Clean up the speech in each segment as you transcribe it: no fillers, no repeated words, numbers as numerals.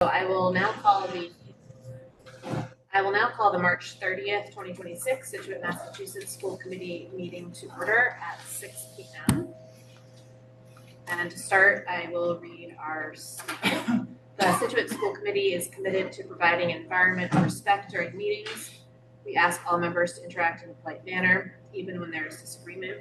So I will now call the March 30th, 2026 Scituate, Massachusetts School Committee meeting to order at 6 p.m. And to start, I will read our statement. The Scituate School Committee is committed to providing an environment of respect during meetings. We ask all members to interact in a polite manner, even when there is disagreement.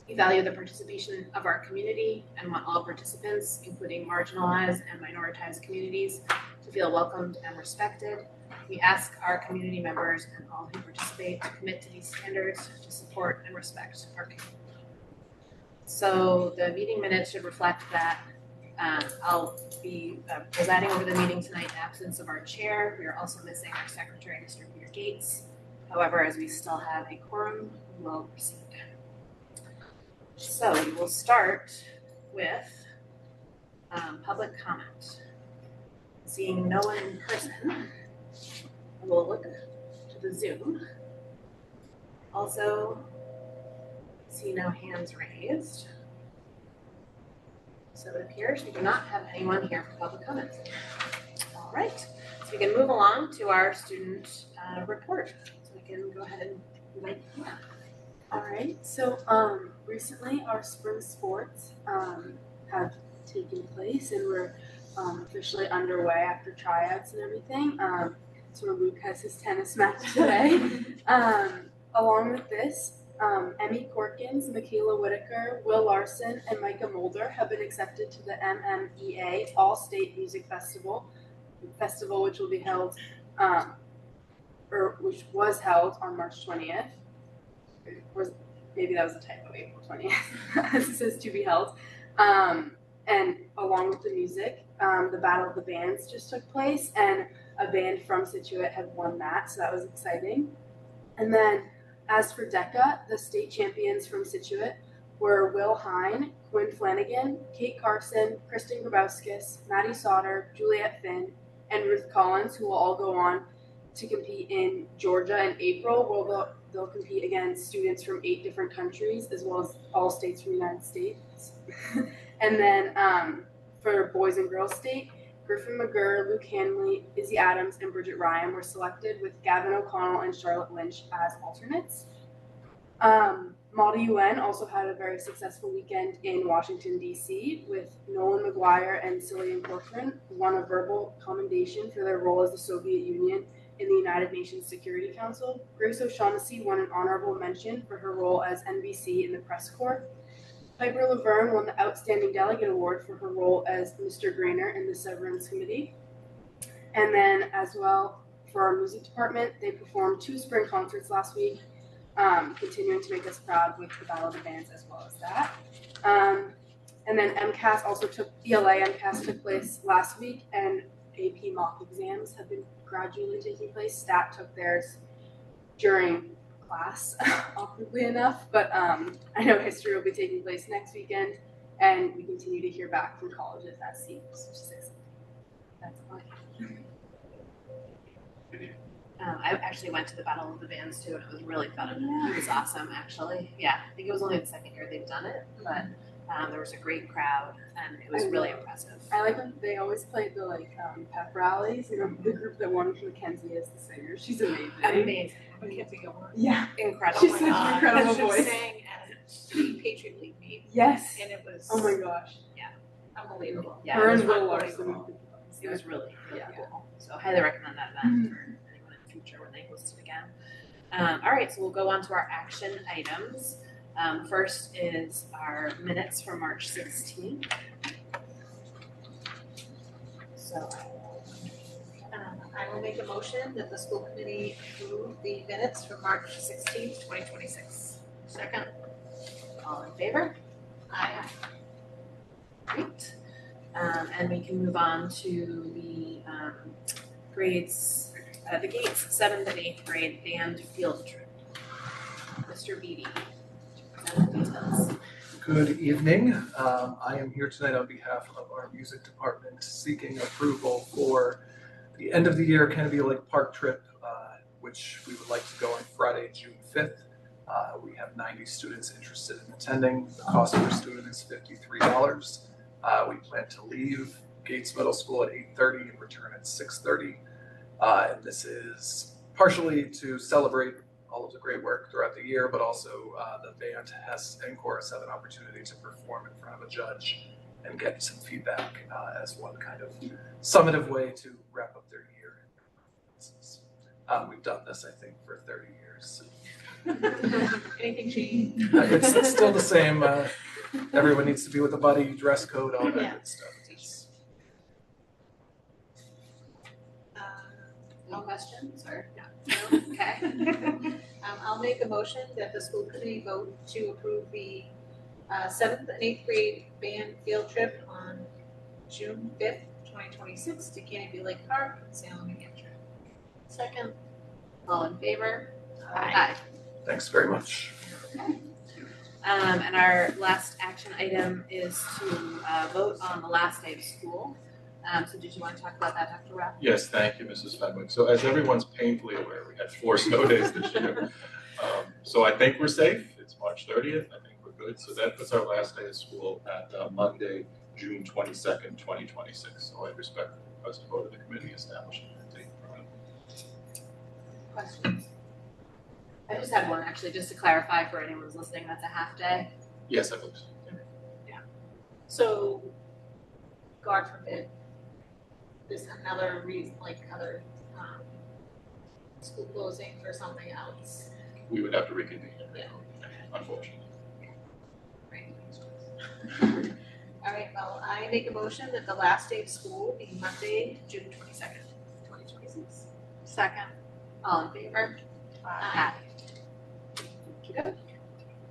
We value the participation of our community and want all participants, including marginalized and minoritized communities, to feel welcomed and respected. We ask our community members and all who participate to commit to these standards to support and respect our community. So the meeting minutes should reflect that I'll be presiding over the meeting tonight in absence of our chair. We are also missing our secretary, Mr. Peter Gates. However, as we still have a quorum, we will proceed. So we will start with public comment. Seeing no one in person, we'll look to the Zoom. Also, see no hands raised. So it appears we do not have anyone here for public comment. All right, so we can move along to our student report. So we can go ahead and invite you. All right, so recently our spring sports have taken place and we're officially underway after tryouts and everything. So Luke has his tennis match today. Along with this, Emmy Corkins, Michaela Whitaker, Will Larson, and Micah Mulder have been accepted to the MMEA All-State Music Festival, which will be held, which was held on March 20th. Maybe that was a typo, April 20th, as it says to be held. And along with the music, the Battle of the Bands just took place, and a band from Scituate had won that, so that was exciting. And then, as for DECA, the state champions from Scituate were Will Hine, Quinn Flanagan, Kate Carson, Kristen Grabowskis, Maddie Sauter, Juliet Finn, and Ruth Collins, who will all go on to compete in Georgia in April, where they'll compete against students from 8 different countries, as well as all states from the United States. And then for boys and girls state, Griffin McGurr, Luke Hanley, Izzy Adams, and Bridget Ryan were selected, with Gavin O'Connell and Charlotte Lynch as alternates. Model UN also had a very successful weekend in Washington, D.C., with Nolan McGuire and Cillian Corcoran won a verbal commendation for their role as the Soviet Union in the United Nations Security Council. Grace O'Shaughnessy won an honorable mention for her role as NBC in the press corps. Piper Laverne won the Outstanding Delegate Award for her role as Mr. Grainer in the Severance Committee. And then, as well, for our music department, they performed 2 spring concerts last week, continuing to make us proud with the Battle of the Bands as well as that. And then ELA MCAS took place last week, and AP mock exams have been gradually taking place. Stat took theirs during class, awkwardly enough, but I know history will be taking place next weekend, and we continue to hear back from colleges as seniors, which is exciting. That's all I have. I actually went to the Battle of the Bands too, and it was really fun. Yeah. It was awesome, actually. Yeah, I think it was only the second year they've done it, but there was a great crowd, and it was really impressive. I like when they always played the pep rallies. You know, the group that won Mackenzie is the singer. She's amazing. Amazing. Mackenzie Gilmore. Yeah, incredible. She's such an incredible voice. Sang at the Patriot League meet. Yes. And it was. Oh my gosh. Yeah. Unbelievable. Yeah. Her and Will Larson. It was really cool. So I highly recommend that event for anyone in the future when they host it again. All right, so we'll go on to our action items. First is our minutes from March 16th. So I will make a motion that the school committee approve the minutes from March 16th, 2026. Second. All in favor? Aye. Great. And we can move on to the grades, the Gates 7th and 8th grade band field trip. Mr. Beatty. Details. Good evening. I am here tonight on behalf of our music department seeking approval for the end of the year Kennedy Lake Park trip, which we would like to go on Friday, June 5th. We have 90 students interested in attending. The cost per student is $53. We plan to leave Gates Middle School at 8:30 and return at 6:30. And this is partially to celebrate all of the great work throughout the year, but also the band and chorus have an opportunity to perform in front of a judge and get some feedback as one kind of summative way to wrap up their year. We've done this, I think, for 30 years. Anything changed? It's still the same. Everyone needs to be with a buddy, dress code, all that good stuff. No questions or No? okay. I'll make a motion that the school committee vote to approve the 7th and 8th grade band field trip on June 5th, 2026 to Canopy Lake Park in Salem, New Hampshire. Second. All in favor? Aye. Thanks very much. And our last action item is to vote on the last day of school. So did you want to talk about that, Dr. Rapp? Yes, thank you, Mrs. Fenwick. So as everyone's painfully aware, we had 4 snow days this year. So I think we're safe. It's March 30th. I think we're good. So that puts our last day of school at Monday, June 22nd, 2026. So I respect the request to vote of the committee establishing that date. Questions? I just had one actually, just to clarify for anyone who's listening, that's a half day. Yes, I believe so. So, God forbid, there's another reason, like other school closing for something else. We would have to reconvene, Yeah. unfortunately. Right. All right, well, I make a motion that the last day of school be Monday, June 22nd, 2026. Second. All in favor? Aye. Good.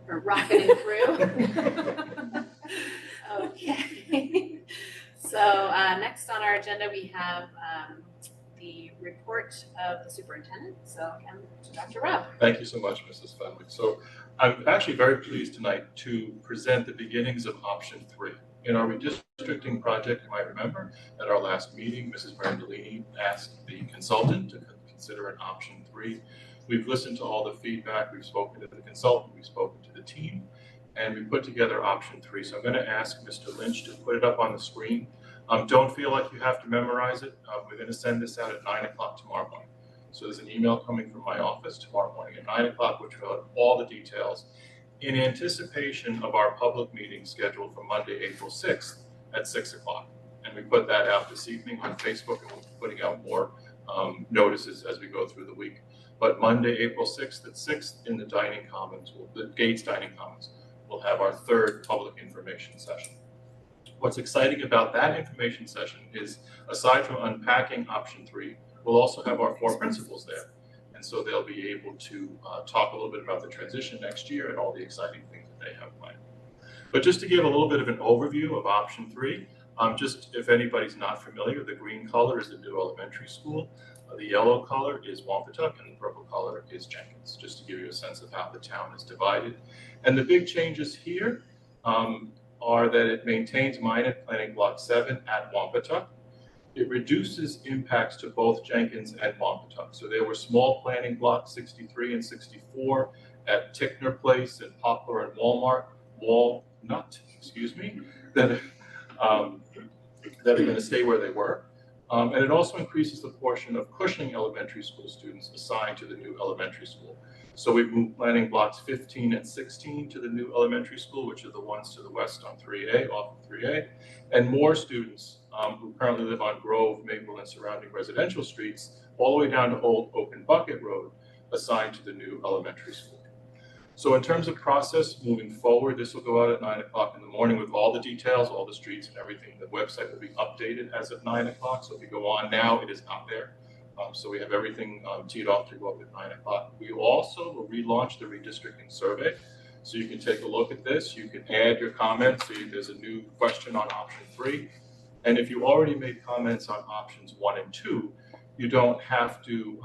We're rocketing through. Okay. So next on our agenda, we have the report of the superintendent. So again, to Dr. Rapp. Thank you so much, Mrs. Fenwick. So I'm actually very pleased tonight to present the beginnings of option 3. In our redistricting project, you might remember, at our last meeting, Mrs. Brandolini asked the consultant to consider an option 3. We've listened to all the feedback, we've spoken to the consultant, we've spoken to the team, and we put together option 3. So I'm going to ask Mr. Lynch to put it up on the screen. Don't feel like you have to memorize it. We're going to send this out at 9 o'clock tomorrow morning. So there's an email coming from my office tomorrow morning at 9 o'clock, which will have all the details in anticipation of our public meeting scheduled for Monday, April 6th at 6 o'clock. And we put that out this evening on Facebook, and we'll be putting out more notices as we go through the week. But Monday, April 6th at 6 in the dining commons, the Gates Dining Commons, we'll have our 3rd public information session. What's exciting about that information session is, aside from unpacking option 3, we'll also have our 4 principals there. And so they'll be able to talk a little bit about the transition next year and all the exciting things that they have planned. But just to give a little bit of an overview of option 3, just if anybody's not familiar, the green color is the new elementary school, the yellow color is Wampatuck, and the purple color is Jenkins, just to give you a sense of how the town is divided. And the big changes here are that it maintains Minot Planning Block 7 at Wampatuck. It reduces impacts to both Jenkins and Wampatuck. So there were small planning blocks 63 and 64 at Tickner Place and Poplar and Walnut, that are going to stay where they were. And it also increases the portion of Cushing Elementary School students assigned to the new elementary school. So we've moved planning blocks 15 and 16 to the new elementary school, which are the ones to the west on 3A, off of 3A, and more students who currently live on Grove, Maple, and surrounding residential streets, all the way down to Old Oaken Bucket Road, assigned to the new elementary school. So in terms of process moving forward, this will go out at 9 o'clock in the morning with all the details, all the streets and everything. The website will be updated as of 9 o'clock. So if you go on now, it is out there. So we have everything teed off to go up at 9 o'clock. We also will relaunch the redistricting survey. So you can take a look at this. You can add your comments. So there's a new question on option 3. And if you already made comments on options 1 and 2, you don't have to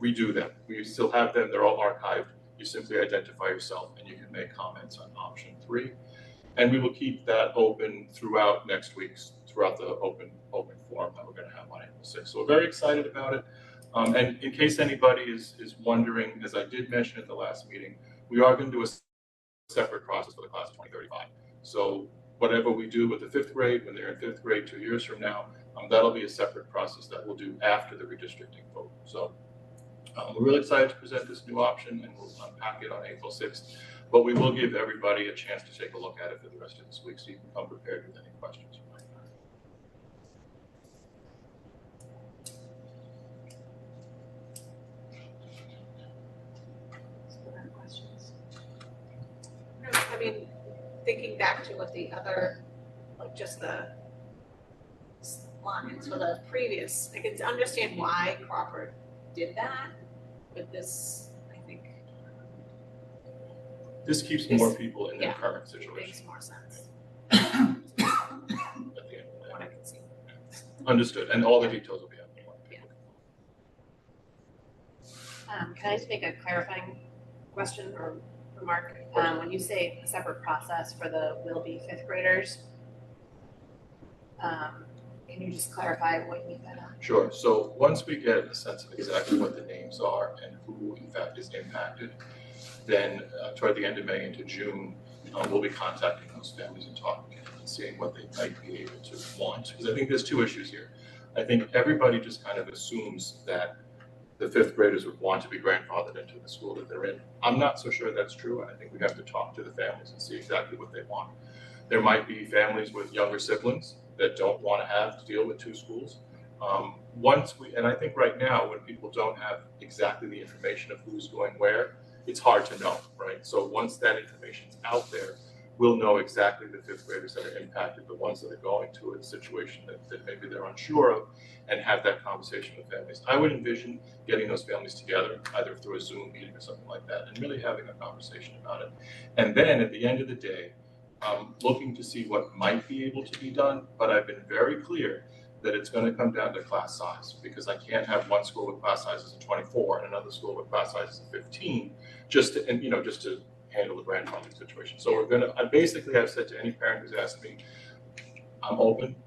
redo them. We still have them. They're all archived. You simply identify yourself and you can make comments on option 3. And we will keep that open throughout next week's, throughout the open forum that we're going to have on April 6th. So we're very excited about it. And in case anybody is wondering, as I did mention at the last meeting, we are going to do a separate process for the class of 2035. So whatever we do with the fifth grade, when they're in fifth grade 2 years from now, that'll be a separate process that we'll do after the redistricting vote. So we're really excited to present this new option, and we'll unpack it on April 6th. But we will give everybody a chance to take a look at it for the rest of this week, so you can come prepared with any questions you might have. Other questions? No, I mean, thinking back to what the other, like just the lines for the previous, I can understand why Crawford did that, but this, I think, This keeps more people in their current it situation makes more sense at the end of the from what day. I can see. Understood, and all the details will be out there. Can I just make a clarifying question or remark? When you say a separate process for the will-be fifth graders, can you just clarify what you mean by that? Sure, so once we get a sense of exactly what the names are and who in fact is impacted, then toward the end of May into June, we'll be contacting those families and talking to them and seeing what they might be able to want. Because I think there's two issues here. I think everybody just kind of assumes that the fifth graders would want to be grandfathered into the school that they're in. I'm not so sure that's true, and I think we have to talk to the families and see exactly what they want. There might be families with younger siblings that don't want to have to deal with two schools. And I think right now, when people don't have exactly the information of who's going where, it's hard to know, right? So once that information's out there, we'll know exactly the fifth graders that are impacted, the ones that are going to a situation that maybe they're unsure of, and have that conversation with families. I would envision getting those families together, either through a Zoom meeting or something like that, and really having a conversation about it. And then at the end of the day, looking to see what might be able to be done, but I've been very clear that it's going to come down to class size, because I can't have one school with class sizes of 24 and another school with class sizes of 15 just to handle the grandfathering situation. So I've said to any parent who's asked me, I'm open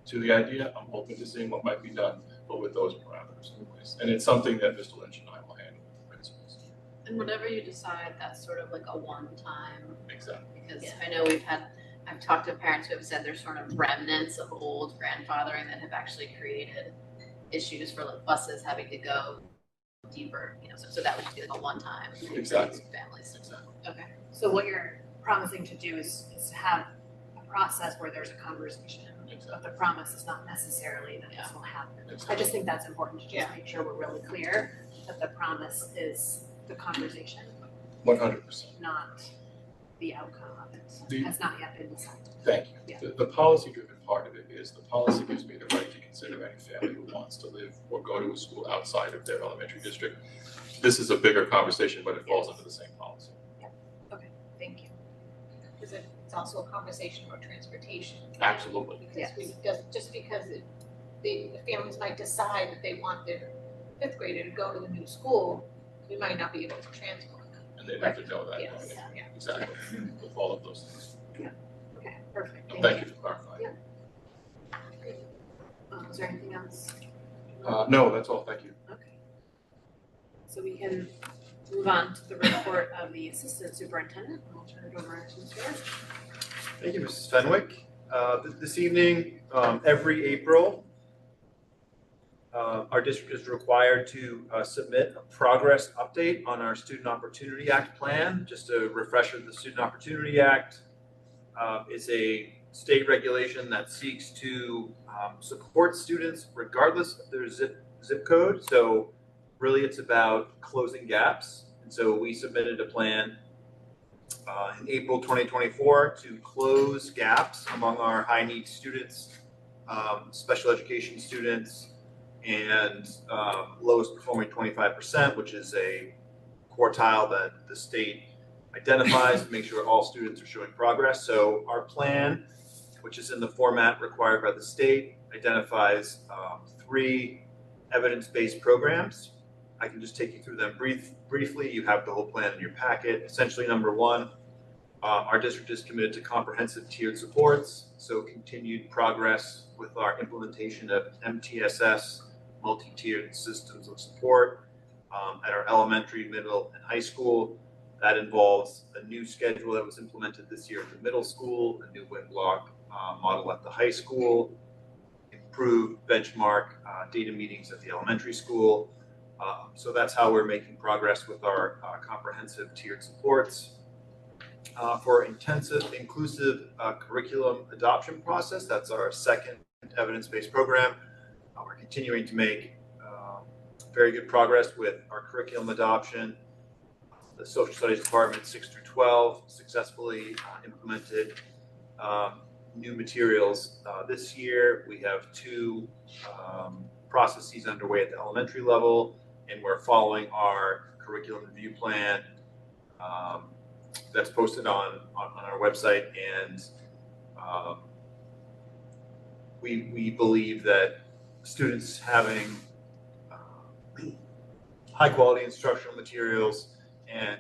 to the idea, I'm open to seeing what might be done, but with those parameters in place. And it's something that Mr. Lynch and I will handle with the principals. And whatever you decide, that's sort of like a one-time, Exactly. because I know I've talked to parents who have said there's sort of remnants of old grandfathering that have actually created issues for like buses having to go deeper, so that would just be like a one-time for Exactly. these families. Exactly. Okay, so what you're promising to do is to have a process where there's a conversation, but the promise is not necessarily that this will happen. Exactly. I just think that's important to just make sure we're really clear that the promise is the conversation, 100%. not the outcome of it. The- Has not yet been decided. Thank you. Yeah. The policy-driven part of it is the policy gives me the right to consider any family who wants to live or go to a school outside of their elementary district. This is a bigger conversation, but it falls under the same policy. Thank you. Because it's also a conversation about transportation. Absolutely. Because just because the families might decide that they want their fifth grader to go to the new school, we might not be able to transport them. And they have to know that. Yes, yeah. Exactly, with all of those things. Okay, perfect. Thank you for clarifying. Yeah. Is there anything else? No, that's all, thank you. Okay. So we can move on to the report of the assistant superintendent. I'll turn it over to Mr. Rich. Thank you, Mrs. Fenwick. This evening, every April, our district is required to submit a progress update on our Student Opportunity Act plan. Just a refresher, the Student Opportunity Act is a state regulation that seeks to support students regardless of their zip code. So really it's about closing gaps. And so we submitted a plan in April 2024 to close gaps among our high need students, special education students, and lowest performing 25%, which is a quartile that the state identifies to make sure all students are showing progress. So our plan, which is in the format required by the state, identifies 3 evidence-based programs. I can just take you through them briefly. You have the whole plan in your packet. Essentially, number 1, our district is committed to comprehensive tiered supports, so continued progress with our implementation of MTSS, multi-tiered systems of support, at our elementary, middle, and high school. That involves a new schedule that was implemented this year at the middle school, a new win block model at the high school, improved benchmark data meetings at the elementary school. So that's how we're making progress with our comprehensive tiered supports. For inclusive curriculum adoption process, that's our second evidence-based program. We're continuing to make very good progress with our curriculum adoption. The social studies department 6 through 12 successfully implemented new materials this year. We have 2 processes underway at the elementary level, and we're following our curriculum review plan that's posted on our website, and we believe that students having high quality instructional materials and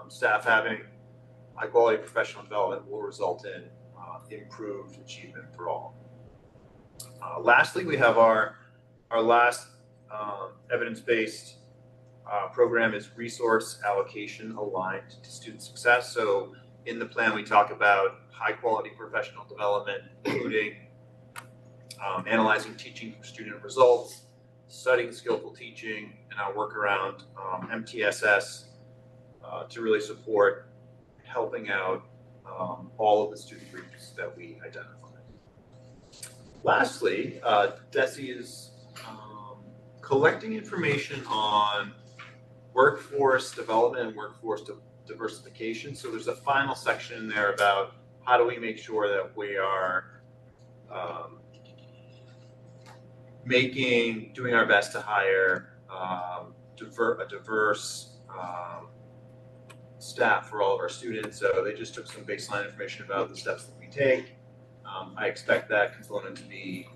staff having high quality professional development will result in improved achievement for all. Lastly, we have our last evidence-based program is resource allocation aligned to student success. So in the plan, we talk about high quality professional development, including analyzing teaching for student results, studying skillful teaching, and our work around MTSS to really support helping out all of the student groups that we identify. Lastly, DESE is collecting information on workforce development and workforce diversification. So there's a final section in there about how do we make sure that we are doing our best to hire a diverse staff for all of our students. So they just took some baseline information about the steps that we take. I expect that component to be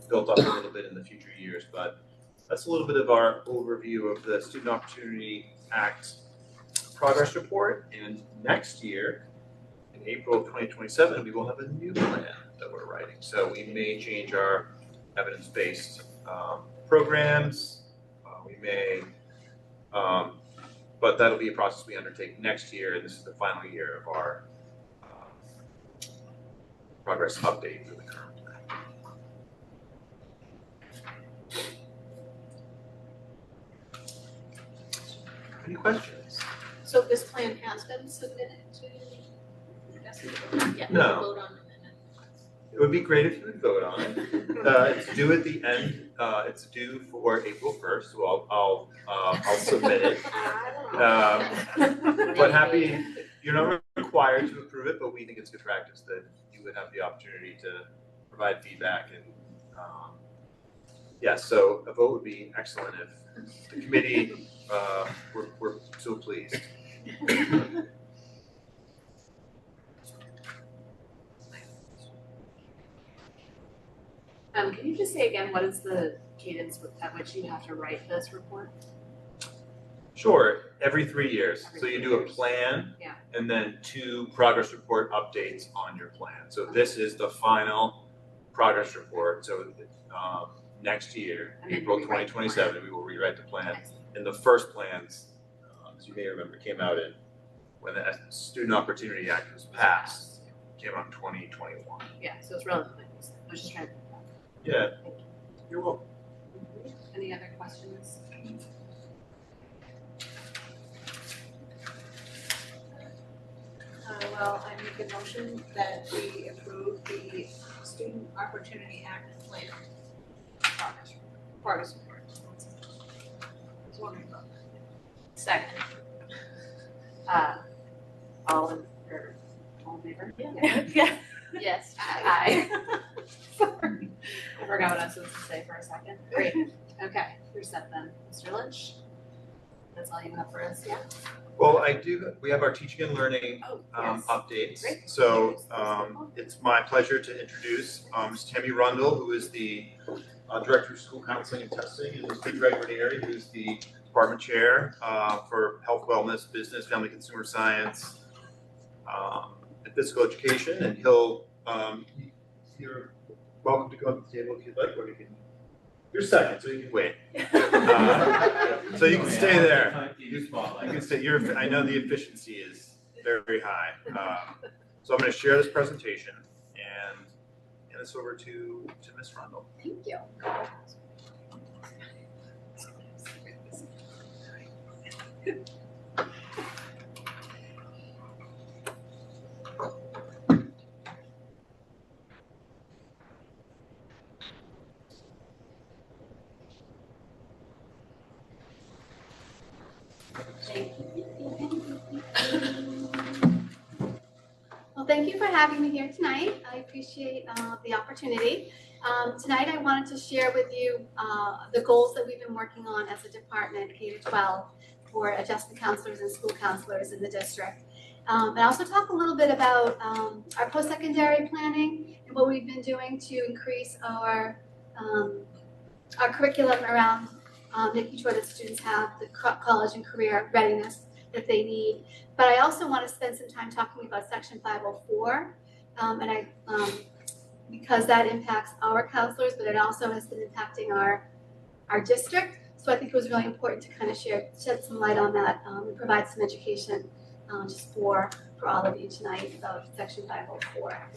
built up a little bit in the future years, but that's a little bit of our overview of the Student Opportunity Act progress report. And next year, in April of 2027, we will have a new plan that we're writing. So we may change our evidence-based programs. We may, but that'll be a process we undertake next year, and this is the final year of our progress update for the current plan. Any questions? So this plan has been submitted to DESE? Yeah. No. Vote on it. It would be great if you would vote on it. It's due at the end. It's due for April 1st, so I'll submit it. But happy, you're not required to approve it, but we think it's good practice that you would have the opportunity to provide feedback, and so a vote would be excellent if the committee we're so pleased. Can you just say again, what is the cadence at which you have to write this report? Sure, every 3 years. Every So you 3 do a years. plan, Yeah. and then 2 progress report updates on your plan. So this is the final progress report. So next year, And then April rewrite the 2027, we will rewrite the plan. Excellent. And the first plans, as you may remember, came out when the Student Opportunity Act was passed. Came out in 2021. Yeah, so it's relatively recent. I was just trying to. Yeah, you're welcome. Any other questions? Well, I make a motion that we approve the Student Opportunity Act plan. Progress report. I was wondering about that. Second. All in favor? Yeah. Yes. Aye. Sorry. I forgot what I was supposed to say for a second. Great. Okay, you're set then. Mr. Lynch? That's all you have for us, yeah? Well, we have our teaching and learning Oh, yes. updates. Great. So it's my pleasure to introduce Ms. Tammy Rundle, who is the Director of School Counseling and Testing, and Mr. Greg Ranieri, who is the Department Chair for Health, Wellness, Business, Family, Consumer Science, and Physical Education. And you're welcome to go up to the table if you'd like, or you're second, so you can wait. So you can stay there. You can stay. I know the efficiency is very high. So I'm going to share this presentation and hand this over to Ms. Rundle. Thank you. Well, thank you for having me here tonight. I appreciate the opportunity. Tonight I wanted to share with you the goals that we've been working on as a department, K-12, for adjustment counselors and school counselors in the district. And also talk a little bit about our post-secondary planning and what we've been doing to increase our curriculum around making sure that students have the college and career readiness that they need. But I also want to spend some time talking about Section 504, because that impacts our counselors, but it also has been impacting our district. So I think it was really important to kind of shed some light on that and provide some education just for all of you tonight about Section 504,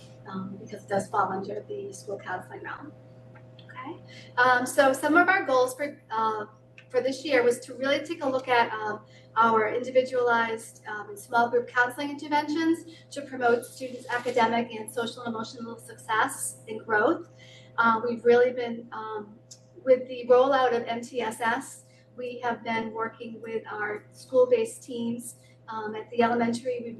because it does fall under the school counseling realm. Okay, so some of our goals for this year was to really take a look at our individualized and small group counseling interventions to promote students' academic and social and emotional success and growth. We've really been, with the rollout of MTSS, we have been working with our school-based teams. At the elementary,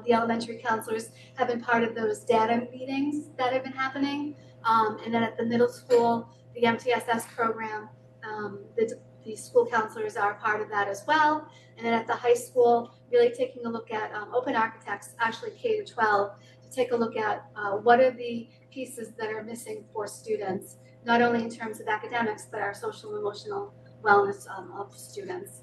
the elementary counselors have been part of those data meetings that have been happening. And then at the middle school, the MTSS program, the school counselors are part of that as well. And then at the high school, really taking a look at open architects, actually K-12, to take a look at what are the pieces that are missing for students, not only in terms of academics, but our social and emotional wellness of students.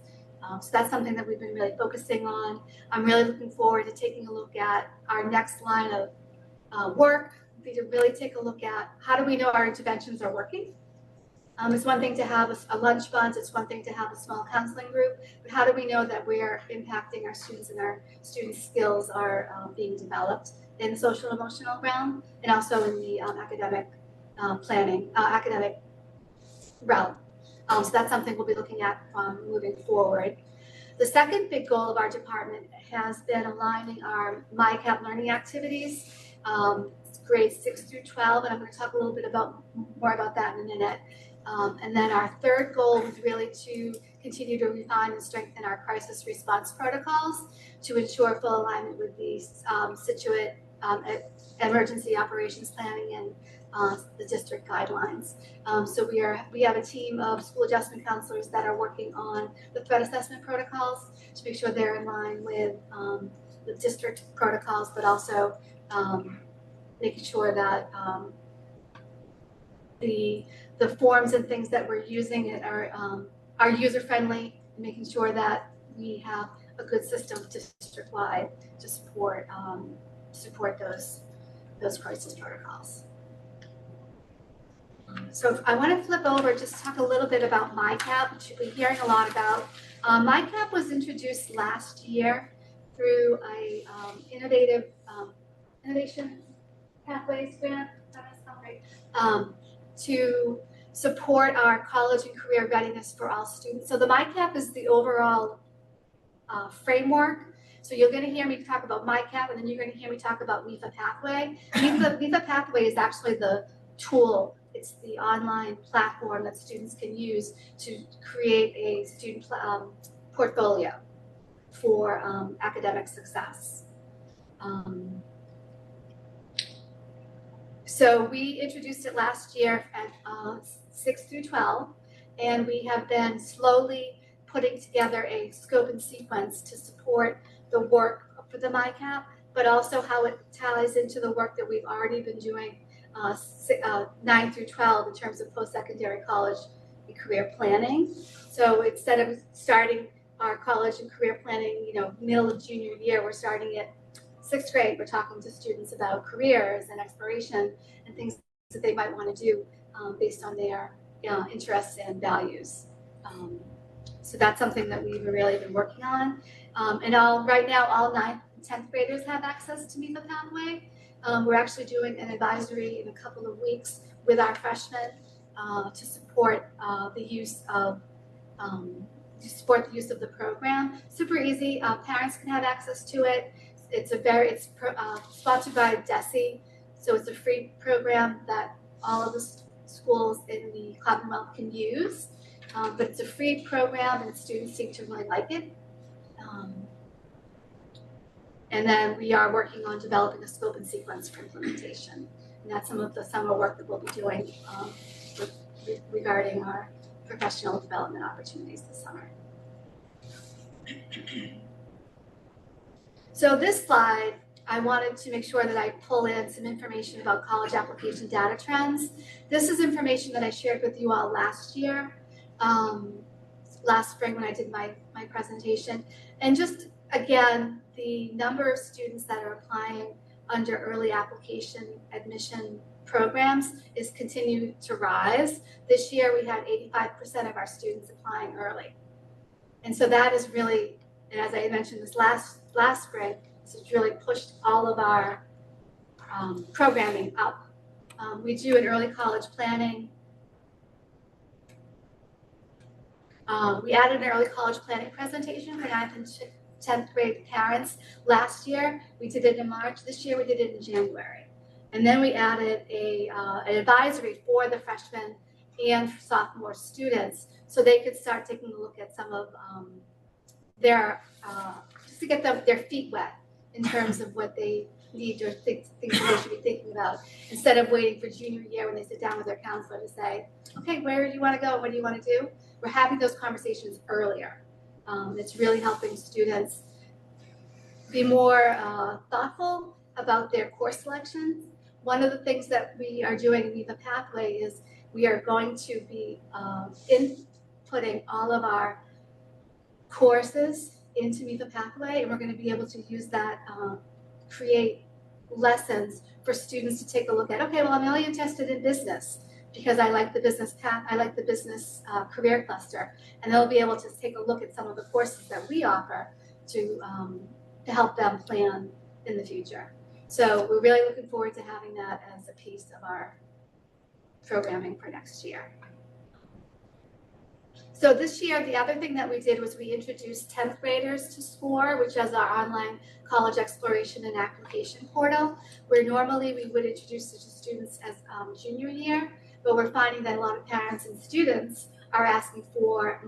So that's something that we've been really focusing on. I'm really looking forward to taking a look at our next line of work, to really take a look at how do we know our interventions are working. It's one thing to have a lunch bunch, it's one thing to have a small counseling group, but how do we know that we're impacting our students and our students' skills are being developed in the social and emotional realm and also in the academic planning, academic realm. So that's something we'll be looking at moving forward. The second big goal of our department has been aligning our MyCap learning activities, grades 6 through 12, and I'm going to talk a little bit more about that in a minute. And then our third goal was really to continue to refine and strengthen our crisis response protocols to ensure full alignment with the Scituate emergency operations planning and the district guidelines. So we have a team of school adjustment counselors that are working on the threat assessment protocols to make sure they're in line with the district protocols, but also making sure that the forms and things that we're using are user friendly, and making sure that we have a good system district-wide to support those crisis protocols. So I want to flip over, just talk a little bit about MyCap, which you'll be hearing a lot about. MyCap was introduced last year through a innovation pathways grant, to support our college and career readiness for all students. So the MyCap is the overall framework. So you're going to hear me talk about MyCap, and then you're going to hear me talk about WIFA Pathway. WIFA Pathway is actually the tool. It's the online platform that students can use to create a student portfolio for academic success. So we introduced it last year at 6 through 12, and we have been slowly putting together a scope and sequence to support the work for the MyCap, but also how it ties into the work that we've already been doing 9 through 12 in terms of post-secondary college and career planning. So instead of starting our college and career planning, middle of junior year, we're starting at 6th grade. We're talking to students about careers and exploration and things that they might want to do based on their interests and values. So that's something that we've really been working on. Right now, all 9th and 10th graders have access to Meet the Pathway. We're actually doing an advisory in a couple of weeks with our freshmen to support the use of the program. Super easy. Parents can have access to it. It's sponsored by DESE, so it's a free program that all of the schools in the Commonwealth can use. But it's a free program, and students seem to really like it. And then we are working on developing a scope and sequence for implementation. And that's some of the summer work that we'll be doing regarding our professional development opportunities this summer. So this slide, I wanted to make sure that I pull in some information about college application data trends. This is information that I shared with you all last year, last spring when I did my presentation. And just again, the number of students that are applying under early application admission programs is continuing to rise. This year we had 85% of our students applying early. And so that is really, and as I mentioned this last spring, this has really pushed all of our programming up. We do an early college planning. We added an early college planning presentation for 9th and 10th grade parents last year. We did it in March. This year we did it in January. And then we added an advisory for the freshmen and sophomore students so they could start taking a look at some of their, just to get their feet wet in terms of what they need or things that they should be thinking about, instead of waiting for junior year when they sit down with their counselor to say, okay, where do you want to go? What do you want to do? We're having those conversations earlier. It's really helping students be more thoughtful about their course selections. One of the things that we are doing in Meet the Pathway is we are going to be inputting all of our courses into Meet the Pathway, and we're going to be able to use that, create lessons for students to take a look at. Okay, well, I'm really interested in business because I like the business path, I like the business career cluster, and they'll be able to take a look at some of the courses that we offer to help them plan in the future. So we're really looking forward to having that as a piece of our programming for next year. So this year, the other thing that we did was we introduced 10th graders to SCORE, which is our online college exploration and application portal, where normally we would introduce it to students as junior year, but we're finding that a lot of parents and students are asking for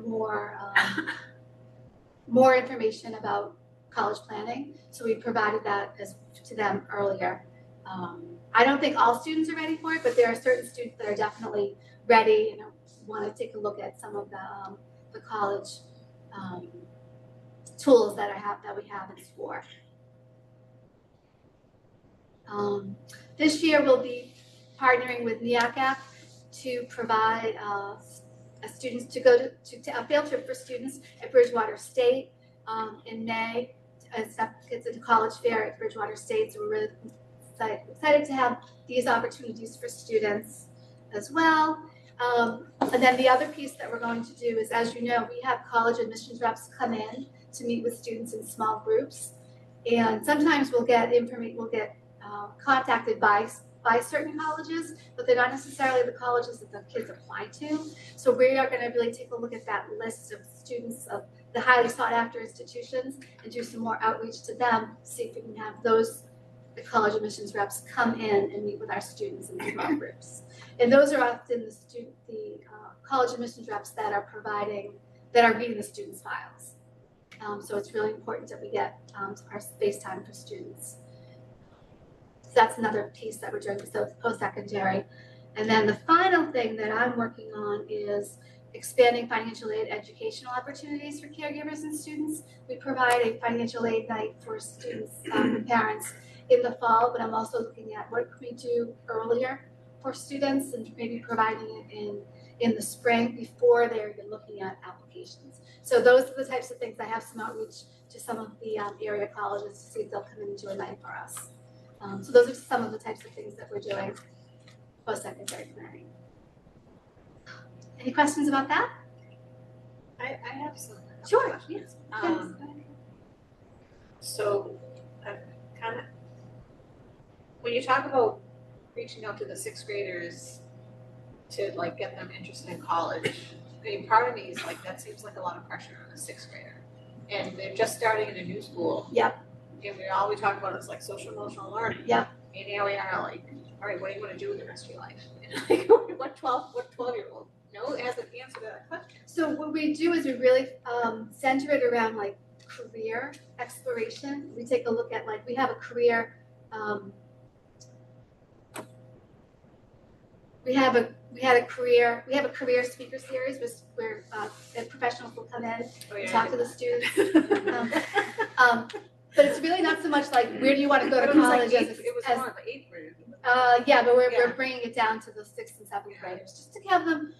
more information about college planning. So we provided that to them earlier. I don't think all students are ready for it, but there are certain students that are definitely ready and want to take a look at some of the college tools that we have in SCORE. This year we'll be partnering with NEACAP to provide students to go to a field trip for students at Bridgewater State in May. It's a college fair at Bridgewater State, so we're really excited to have these opportunities for students as well. And then the other piece that we're going to do is, as you know, we have college admissions reps come in to meet with students in small groups, and sometimes we'll get contacted by certain colleges, but they're not necessarily the colleges that the kids apply to. So we are going to really take a look at that list of students of the highly sought after institutions and do some more outreach to them, see if we can have the college admissions reps come in and meet with our students in small groups. And those are often the college admissions reps that are reading the students' files. So it's really important that we get our space time for students. So that's another piece that we're doing, so post-secondary. And then the final thing that I'm working on is expanding financial aid educational opportunities for caregivers and students. We provide a financial aid night for students and parents in the fall, but I'm also looking at what can we do earlier for students and maybe providing it in the spring before they're even looking at applications. So those are the types of things. I have some outreach to some of the area colleges to see if they'll come in and do a night for us. So those are some of the types of things that we're doing post-secondary planning. Any questions about that? I I have some. Sure. questions. Yes. So, kind of, when you talk about reaching out to the sixth graders to like get them interested in college, I mean, part of me is like, that seems like a lot of pressure on a sixth grader. And they're just starting in a new school. Yep. And all we talk about is like social emotional learning. Yep. And now we are like, all right, what do you want to do with the rest of your life? Like, what 12-year-old? No, it has an answer to that question. So what we do is we really center it around like career exploration. We take a look at like, we have a career, we have a career speaker series where professionals will come in and talk to the students. But it's really not so much like, where do you want to go to college It was more of the eighth grade. yeah, but we're Yeah. bringing it down to the sixth and seventh graders, just to have them,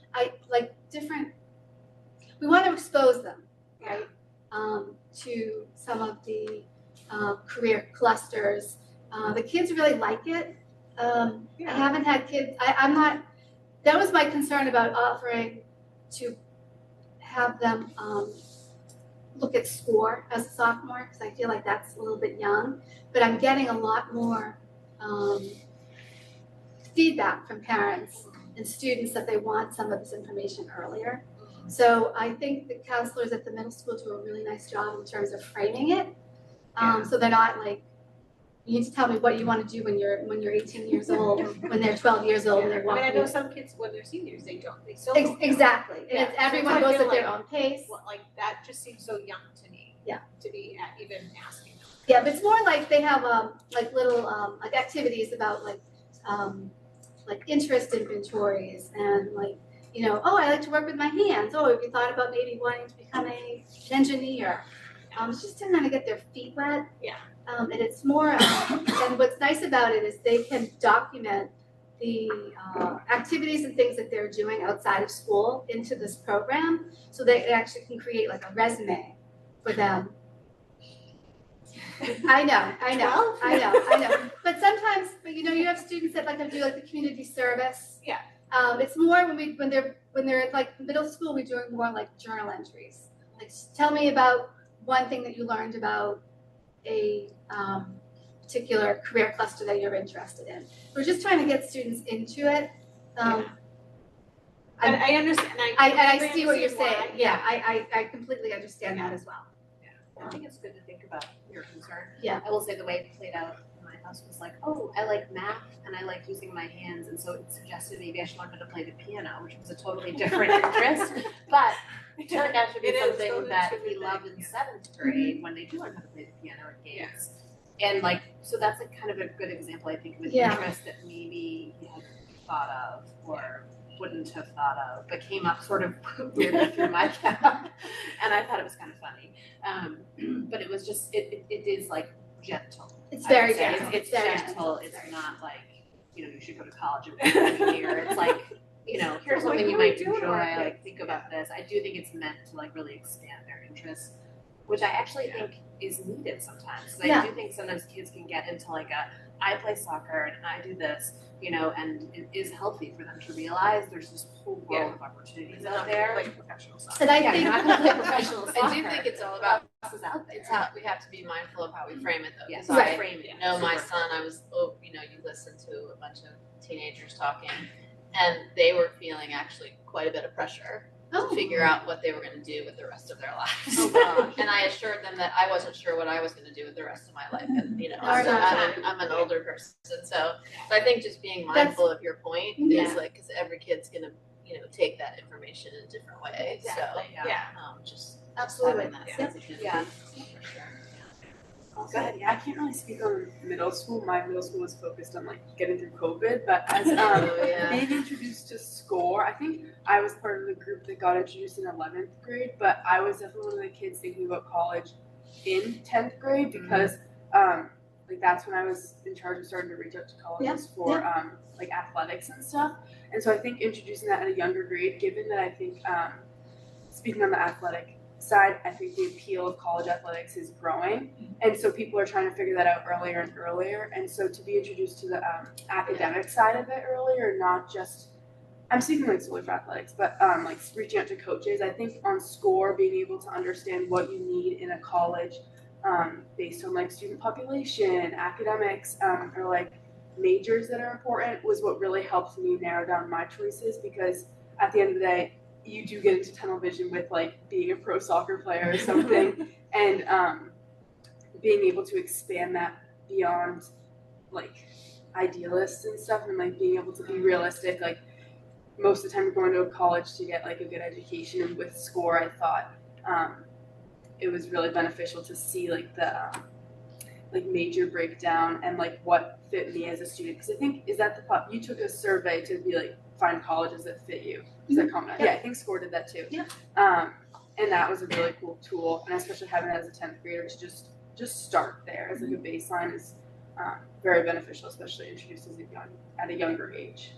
different, we want to expose them, right? To some of the career clusters. The kids really like it. I haven't had kids, I'm not, that was my concern about offering to have them look at score as a sophomore, because I feel like that's a little bit young, but I'm getting a lot more feedback from parents and students that they want some of this information earlier. So I think the counselors at the middle school do a really nice job in terms of framing it. So they're not like, you need to tell me what you want to do when you're 18 years old, when they're 12 years old and they're I mean, walking. I know some kids, when they're seniors, they still don't. Exactly, and Yeah. it's, everyone So I goes feel at their like- own pace. Well, like, that just seems so young to me. Yeah. To be even asking them. Yeah, but it's more like they have like little like activities about like interest inventories and like, you know, oh, I like to work with my hands. Oh, have you thought about maybe wanting to become an engineer? It's just to kind of get their feet wet. Yeah. And it's more, and what's nice about it is they can document the activities and things that they're doing outside of school into this program, so they actually can create like a resume for them. I know. But sometimes, you know, you have students that like to do like the community service. Yeah. It's more when they're like middle school, we're doing more like journal entries. Like, tell me about one thing that you learned about a particular career cluster that you're interested in. We're just trying to get students into it. And I understand, I see what you're understand why. saying. Yeah, I completely understand that as well. I think it's good to think about your concern. Yeah. I will say the way it played out in my house was like, oh, I like math and I like using my hands, and so it suggested maybe I should learn how to play the piano, which was a totally different interest, but it turned out to be It is, something totally that should be he loved thing, in yeah. seventh grade when they do learn how to play the piano at games. And like, so that's like kind of a good example, I think, of an interest that maybe he had thought of or wouldn't have thought of, but came up sort of weirdly through my cap, and I thought it was kind of funny. But it was just, it is like gentle. It's I very would say. gentle. It's very gentle. It's It's very not like, you know, you should go to college and be an engineer. It's like, you know, here's Like, something you what are might we doing enjoy. with our Like, think about this. I do think it's meant to like really expand their interests, which I actually think is needed sometimes. 'Cause I do think sometimes kids can get into like I play soccer and I do this, you know, and it is healthy for them to realize there's this whole world of opportunities out there. Like professional soccer. And I Yeah, think you're not gonna play professional soccer. I do think it's all about, What else is out there? it's how, we have to be mindful of how we frame it though. Yes, 'Cause I frame it. know my Super. son, you know, you listen to a bunch of teenagers talking, and they were feeling actually quite a bit of pressure to figure out what they were gonna do with the rest of their lives. Oh, gosh. And I assured them that I wasn't sure what I was gonna do with the rest of my life, and, you know, Fair enough. I'm an older person, so I think just being mindful of your point Yeah. is like, cause every kid's gonna, you know, take that information in a different way, so. Exactly, yeah. Just Absolutely. having that Yeah. sensitivity. Yeah. For sure. Go ahead, I can't really speak on middle school. My middle school was focused on like getting through COVID, but as Oh, yeah. being introduced to SCORE, I think I was part of the group that got introduced in 11th grade, but I was definitely one of the kids thinking about college in 10th grade because like that's when I was in charge of starting to reach out to colleges for like athletics and stuff. And so I think introducing that at a younger grade, given that I think speaking on the athletic side, I think the appeal of college athletics is growing, and so people are trying to figure that out earlier and earlier. And so to be introduced to the academic side of it earlier, not just I'm speaking like solely for athletics, but like reaching out to coaches. I think on SCORE, being able to understand what you need in a college based on like student population, academics, or like majors that are important was what really helped me narrow down my choices, because at the end of the day, you do get into tunnel vision with like being a pro soccer player or something, and being able to expand that beyond like idealists and stuff, and like being able to be realistic. Like most of the time you're going to a college to get like a good education, and with SCORE I thought it was really beneficial to see like the like major breakdown and like what fit me as a student, because I think you took a survey to be like find colleges that fit you. Is that common? Yeah, I think SCORE did that too. Yeah. And that was a really cool tool, and especially having it as a 10th grader to just start there as like a baseline is very beneficial, especially introduced at a younger age.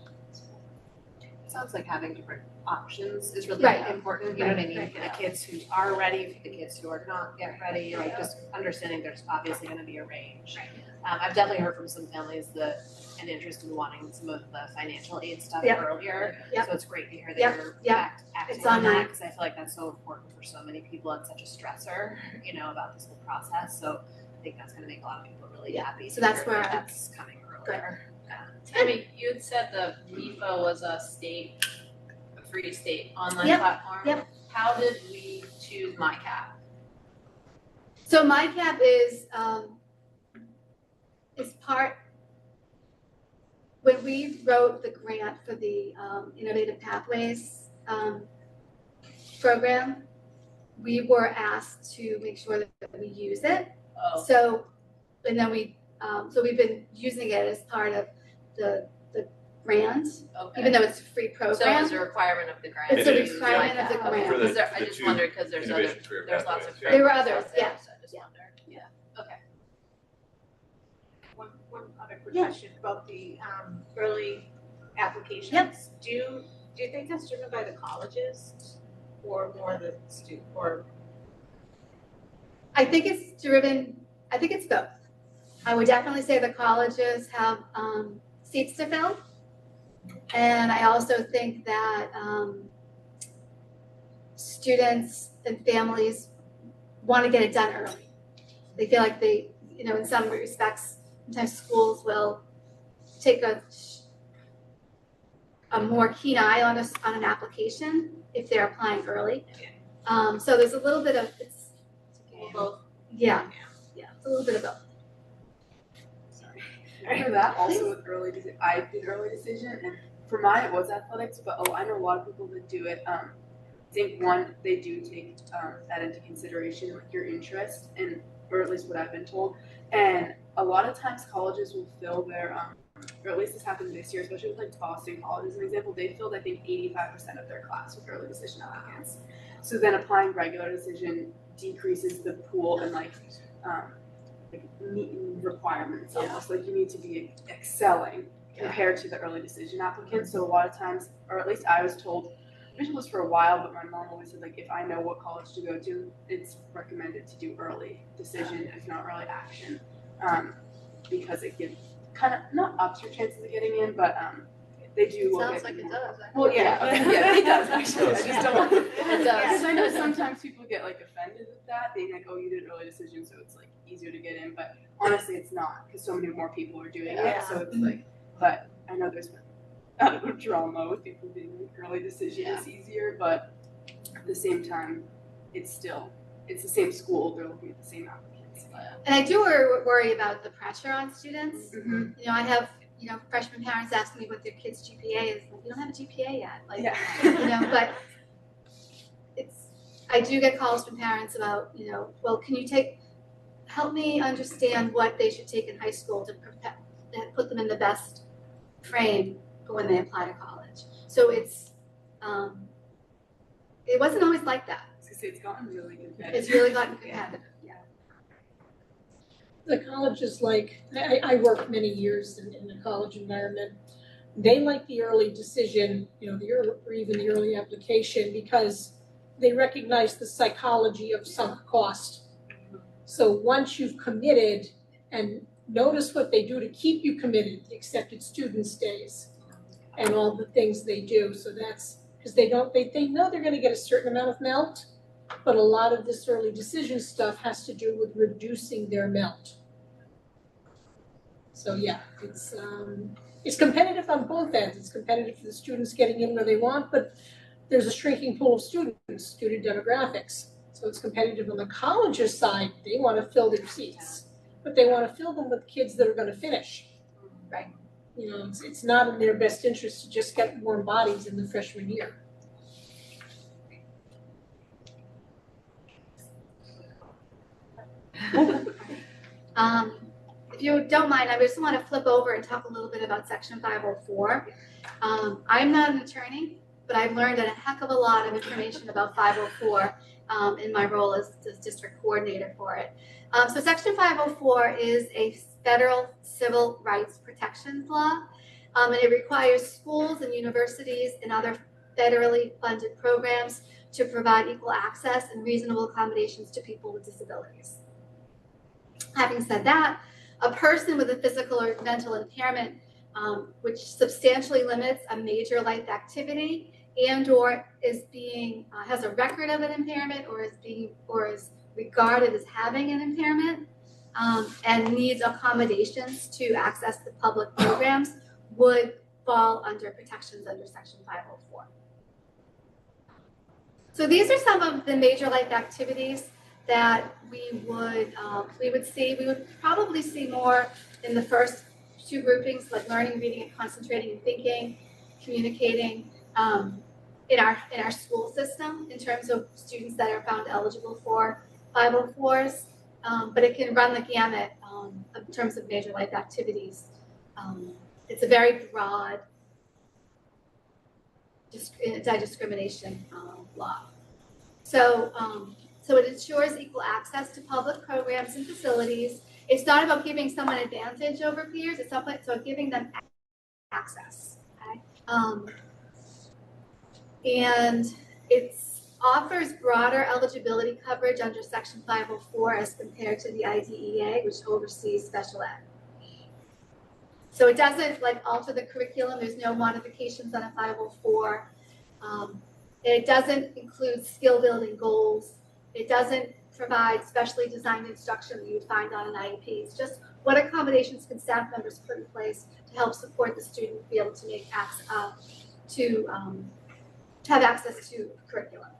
Sounds like having different options is really Right. important, you know what I mean, Right. for the kids who are ready, for the kids who are not yet ready, like just understanding there's obviously gonna be a range. I've definitely heard from some families that an interest in wanting some of the financial aid stuff Yep. earlier. Yep. So it's great to hear that Yep. you're Yep. acting It's on on that, that. because I feel like that's so important for so many people and such a stressor, you know, about this whole process. So I think that's gonna make a lot of people really Yeah. happy. So to that's hear where that I- that's coming earlier. Tammy, you had said the MIFA was a free state online Yep, platform. yep. How did we choose MyCap? So MyCap is part, when we wrote the grant for the Innovative Pathways program, we were asked to make sure that we use it. Oh, So, and then so we've been using it as part of the grant, okay. even though it's a free So it program. was a requirement of the grant. It's to a use requirement of the MyCap. grant. For Because there, I the just two wondered, because there's Innovation Career there's lots of Pathways, free yeah. There were ones others, out there, yeah. so I just Yeah. wondered. Yeah, okay. One other quick Yeah. question about the early applications. Yep. Do you think that's driven by the colleges or more the student, or I think it's both. I would definitely say the colleges have seats to fill. And I also think that students and families want to get it done early. They feel like in some respects, sometimes schools will take a more keen eye on an application if they're applying early. So there's a little bit of, it's both? it's a little bit of both. For that, also with I did early decision, and for mine it was athletics, but I know a lot of people that do it. I think they do take that into consideration, like your interest, or at least what I've been told. And a lot of times colleges will fill their, or at least this happened this year, especially with like Boston College as an example, they filled I think 85% of their class with early decision applicants. So then applying regular decision decreases the pool and like meeting requirements almost. Like you need to be excelling compared to the early decision applicants. So a lot of times, or at least I was told, I've been told this for a while, but my mom always said like if I know what college to go to, it's recommended to do early decision, if not early action, because it gives kind of not ups your chances of getting in, but they do look Sounds at like you it more. does. Well, yeah, it does actually. I just don't. It does. Because I know sometimes people get like offended with that, being like, "Oh, you did early decision, so it's like easier to get in." But honestly, it's not, because so many more people are doing it. So it's like, but I know there's been a lot of drama with people being like early decision is easier, but at the same time, it's the same school. They're looking at the same applicants. And I do worry about the pressure on students. Mm-hmm. I have, freshman parents asking me what their kid's GPA is. Like, you don't have a GPA yet. Like, but I do get calls from parents about, well, can you help me understand what they should take in high school to put them in the best frame for when they apply to college. So it wasn't always like that. It's gotten really competitive. It's really gotten competitive. The college is like, I worked many years in the college environment. They like the early decision, or even the early application, because they recognize the psychology of sunk cost. So once you've committed, and notice what they do to keep you committed, the accepted student stays. and all the things they do. So that's, because they know they're gonna get a certain amount of melt, but a lot of this early decision stuff has to do with reducing their melt. So yeah, it's competitive on both ends. It's competitive for the students getting in where they want, but there's a shrinking pool of students, student demographics. So it's competitive on the college's side. They want to fill their seats, but they want to fill them with kids that are going to finish. Right. You know, it's not in their best interest to just get warm bodies in the freshman year. If you don't mind, I just want to flip over and talk a little bit about Section 504. I'm not an attorney, but I've learned a heck of a lot of information about 504 in my role as district coordinator for it. So Section 504 is a federal civil rights protections law, and it requires schools and universities and other federally funded programs to provide equal access and reasonable accommodations to people with disabilities. Having said that, a person with a physical or mental impairment which substantially limits a major life activity and/or is has a record of an impairment or is regarded as having an impairment and needs accommodations to access the public programs would fall under protections under Section 504. So these are some of the major life activities that we would see. We would probably see more in the first two groupings, like learning, reading, and concentrating and thinking, communicating in our school system in terms of students that are found eligible for 504s. But it can run the gamut in terms of major life activities. It's a very broad anti-discrimination law. So it ensures equal access to public programs and facilities. It's not about giving someone advantage over peers. It's about giving them access. Okay? And it offers broader eligibility coverage under Section 504 as compared to the IDEA, which oversees special ed. So it doesn't alter the curriculum. There's no modifications on a 504. It doesn't include skill building goals. It doesn't provide specially designed instruction that you would find on an IEP. It's just what accommodations can staff members put in place to help support the student be able to make have access to curriculum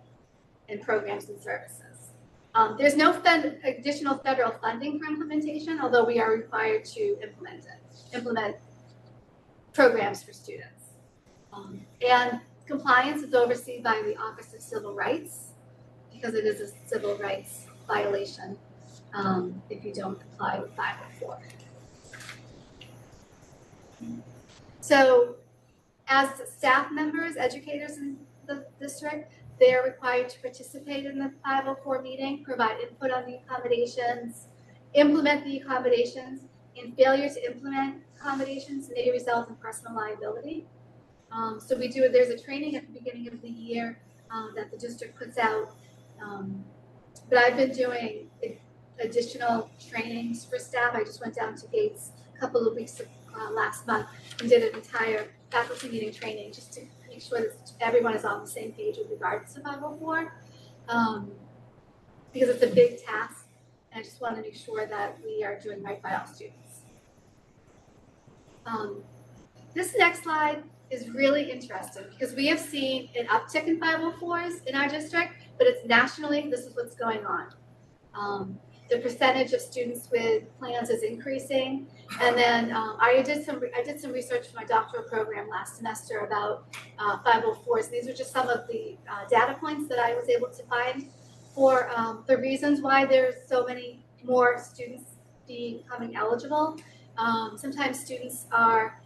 and programs and services. There's no additional federal funding for implementation, although we are required to implement programs for students. And compliance is overseen by the Office of Civil Rights because it is a civil rights violation if you don't comply with 504. So as staff members, educators in the district, they are required to participate in the 504 meeting, provide input on the accommodations, implement the accommodations, and failure to implement accommodations may result in personal liability. So there's a training at the beginning of the year that the district puts out. But I've been doing additional trainings for staff. I just went down to Gates a couple of weeks last month and did an entire faculty meeting training just to make sure that everyone is on the same page with regards to 504 because it's a big task and I just want to make sure that we are doing right by all students. This next slide is really interesting because we have seen an uptick in 504s in our district, but it's nationally, this is what's going on. The percentage of students with plans is increasing. And then I did some research for my doctoral program last semester about 504s. These are just some of the data points that I was able to find for the reasons why there's so many more students becoming eligible. Sometimes students are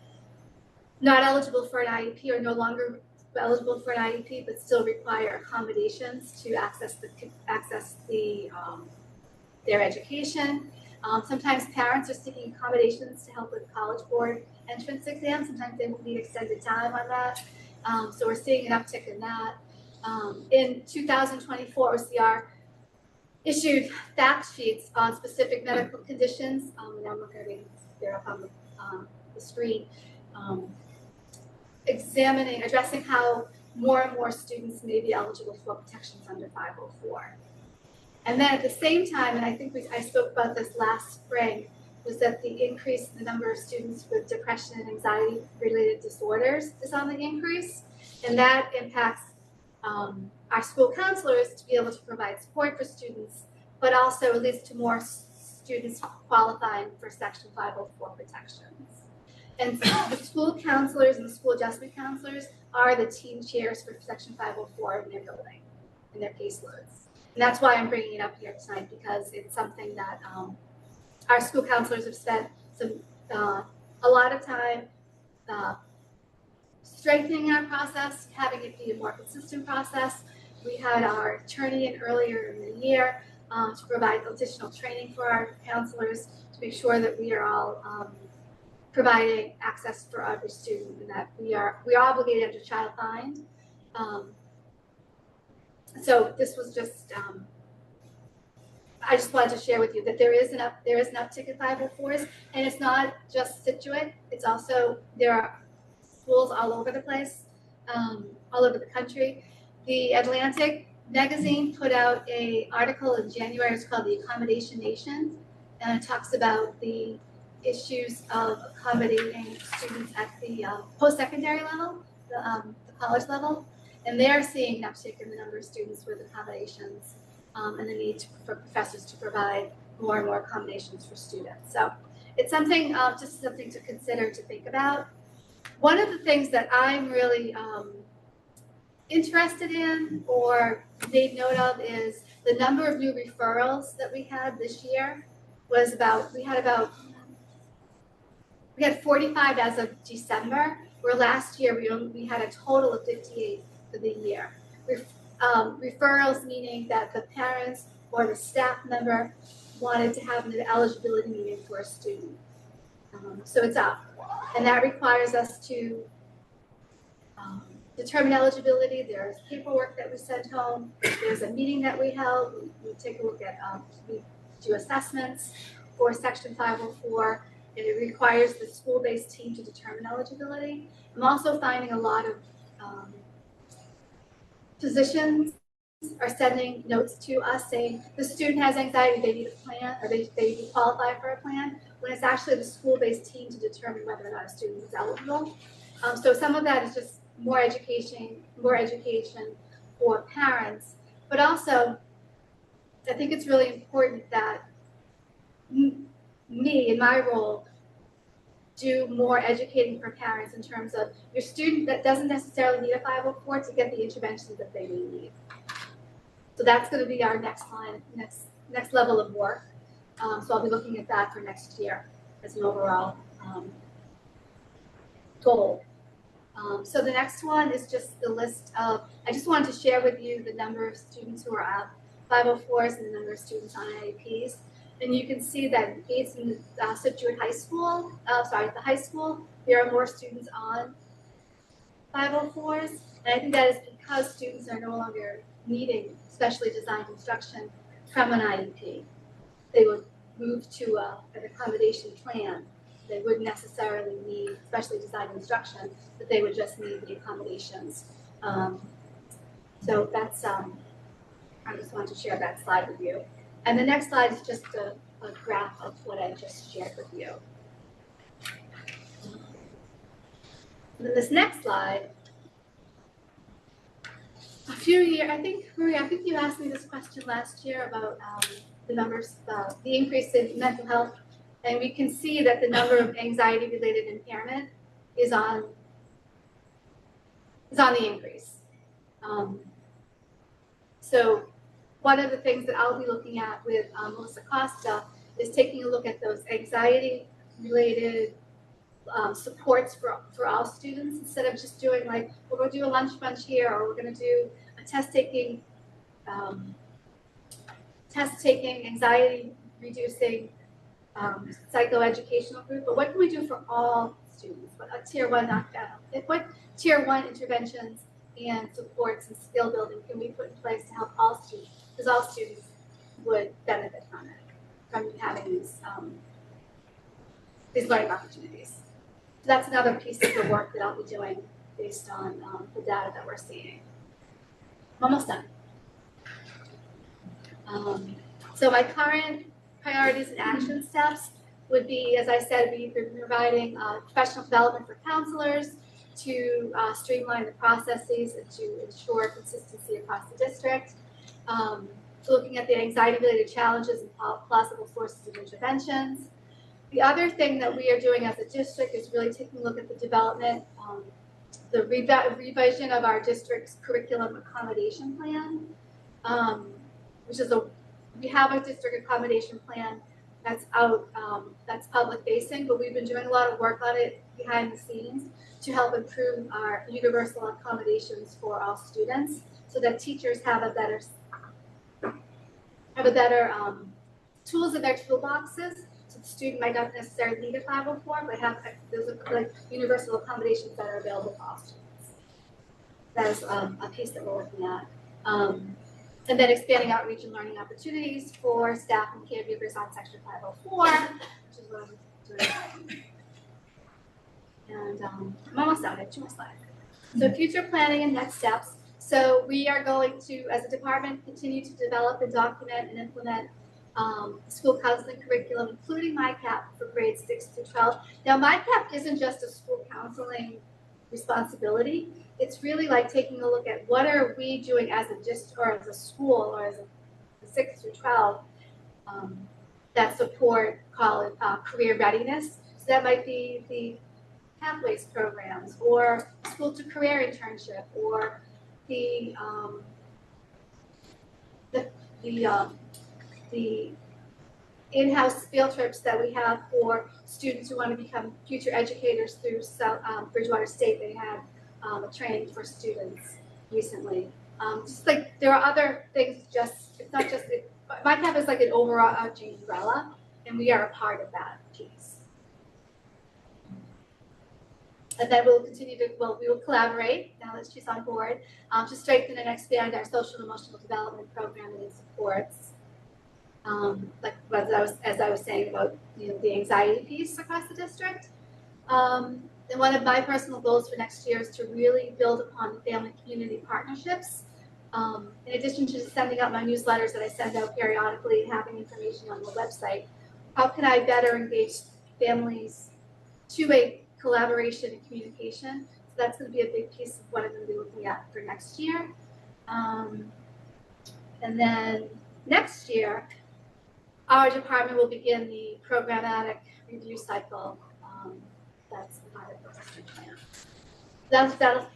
not eligible for an IEP or no longer eligible for an IEP, but still require accommodations to access their education. Sometimes parents are seeking accommodations to help with college board entrance exams. Sometimes they will need extended time on that. So we're seeing an uptick in that. In 2024, OCR issued fact sheets on specific medical conditions. And I'm not going to be there up on the screen. addressing how more and more students may be eligible for protections under 504. And then at the same time, and I think I spoke about this last spring, was that the increase in the number of students with depression and anxiety related disorders is on the increase. And that impacts our school counselors to be able to provide support for students, but also leads to more students qualifying for Section 504 protections. And the school counselors and the school adjustment counselors are the team chairs for Section 504 in their building, in their caseloads. And that's why I'm bringing it up here tonight, because it's something that our school counselors have spent a lot of time strengthening our process, having it be a more consistent process. We had our attorney in earlier in the year to provide additional training for our counselors to make sure that we are all providing access for every student, and that we are obligated under child find. So this was just I just wanted to share with you that there is an uptick in 504s, and it's not just Scituate. It's also there are schools all over the place, all over the country. The Atlantic magazine put out an article in January. It's called "The Accommodation Nation," and it talks about the issues of accommodating students at the post-secondary level, the college level, and they are seeing an uptick in the number of students with accommodations and the need for professors to provide more and more accommodations for students. So it's something, just something to consider, to think about. One of the things that I'm really interested in or made note of is the number of new referrals that we had this year was we had 45 as of December, where last year we had a total of 58 for the year. Referrals meaning that the parents or the staff member wanted to have an eligibility meeting for a student. So it's up, and that requires us to determine eligibility. There's paperwork that we sent home. There's a meeting that we held. We take a look at, we do assessments for Section 504. And it requires the school-based team to determine eligibility. I'm also finding a lot of physicians are sending notes to us saying the student has anxiety, they need a plan, or they qualify for a plan, when it's actually the school-based team to determine whether or not a student is eligible. So some of that is just more education for parents, but also I think it's really important that me, in my role, do more educating for parents in terms of your student that doesn't necessarily need a 504 to get the interventions that they may need. So that's going to be our next level of work. So I'll be looking at that for next year as an overall goal. So the next one is just the list of, I just wanted to share with you the number of students who are at 504s and the number of students on IEPs. And you can see that it's in the Scituate High School, the high school, there are more students on 504s. And I think that is because students are no longer needing specially designed instruction from an IEP. They would move to an accommodation plan. They wouldn't necessarily need specially designed instruction, but they would just need the accommodations. So that's, I just wanted to share that slide with you. And the next slide is just a graph of what I just shared with you. And then this next slide, a few years, I think, Maria, I think you asked me this question last year about the numbers, the increase in mental health. And we can see that the number of anxiety-related impairment is on the increase. So one of the things that I'll be looking at with Melissa Costa is taking a look at those anxiety-related supports for all students, instead of just doing like, we're going to do a lunch bunch here, or we're going to do a test-taking, anxiety-reducing psychoeducational group. But what can we do for all students? What tier 1 knockdown? What tier 1 interventions and supports and skill building can we put in place to help all students? Because all students would benefit from it, from having these learning opportunities. So that's another piece of the work that I'll be doing based on the data that we're seeing. I'm almost done. So my current priorities and action steps would be, as I said, we've been providing professional development for counselors to streamline the processes and to ensure consistency across the district. Looking at the anxiety-related challenges and plausible sources of interventions. The other thing that we are doing as a district is really taking a look at the development, the revision of our district's curriculum accommodation plan, which is we have a district accommodation plan that's out, that's public facing, but we've been doing a lot of work on it behind the scenes to help improve our universal accommodations for all students so that teachers have a better tools in their toolboxes. So the student might not necessarily need a 504, but have those like universal accommodations that are available to all students. That is a piece that we're looking at. And then expanding outreach and learning opportunities for staff and caregivers on Section 504, which is what I'm doing. And I'm almost out. I have 2 more slides. So future planning and next steps. So we are going to, as a department, continue to develop and document and implement school counseling curriculum, including MyCap for grades 6 through 12. Now, MyCap isn't just a school counseling responsibility. It's really like taking a look at what are we doing as a district or as a school or as a 6 through 12 that support college career readiness. So that might be the pathways programs or school to career internship or the in-house field trips that we have for students who want to become future educators through Bridgewater State. They had a training for students recently. Just like there are other things, it's not just, MyCap is like an overarching umbrella, and we are a part of that piece. And then we'll continue to, we will collaborate, now that she's on board, to strengthen and expand our social and emotional development programming and supports. Like as I was saying about the anxiety piece across the district. And one of my personal goals for next year is to really build upon the family community partnerships. In addition to sending out my newsletters that I send out periodically and having information on the website, how can I better engage families to a collaboration and communication? So that's going to be a big piece of what I'm going to be looking at for next year. And then next year, our department will begin the programmatic review cycle. That's part of the district plan. That'll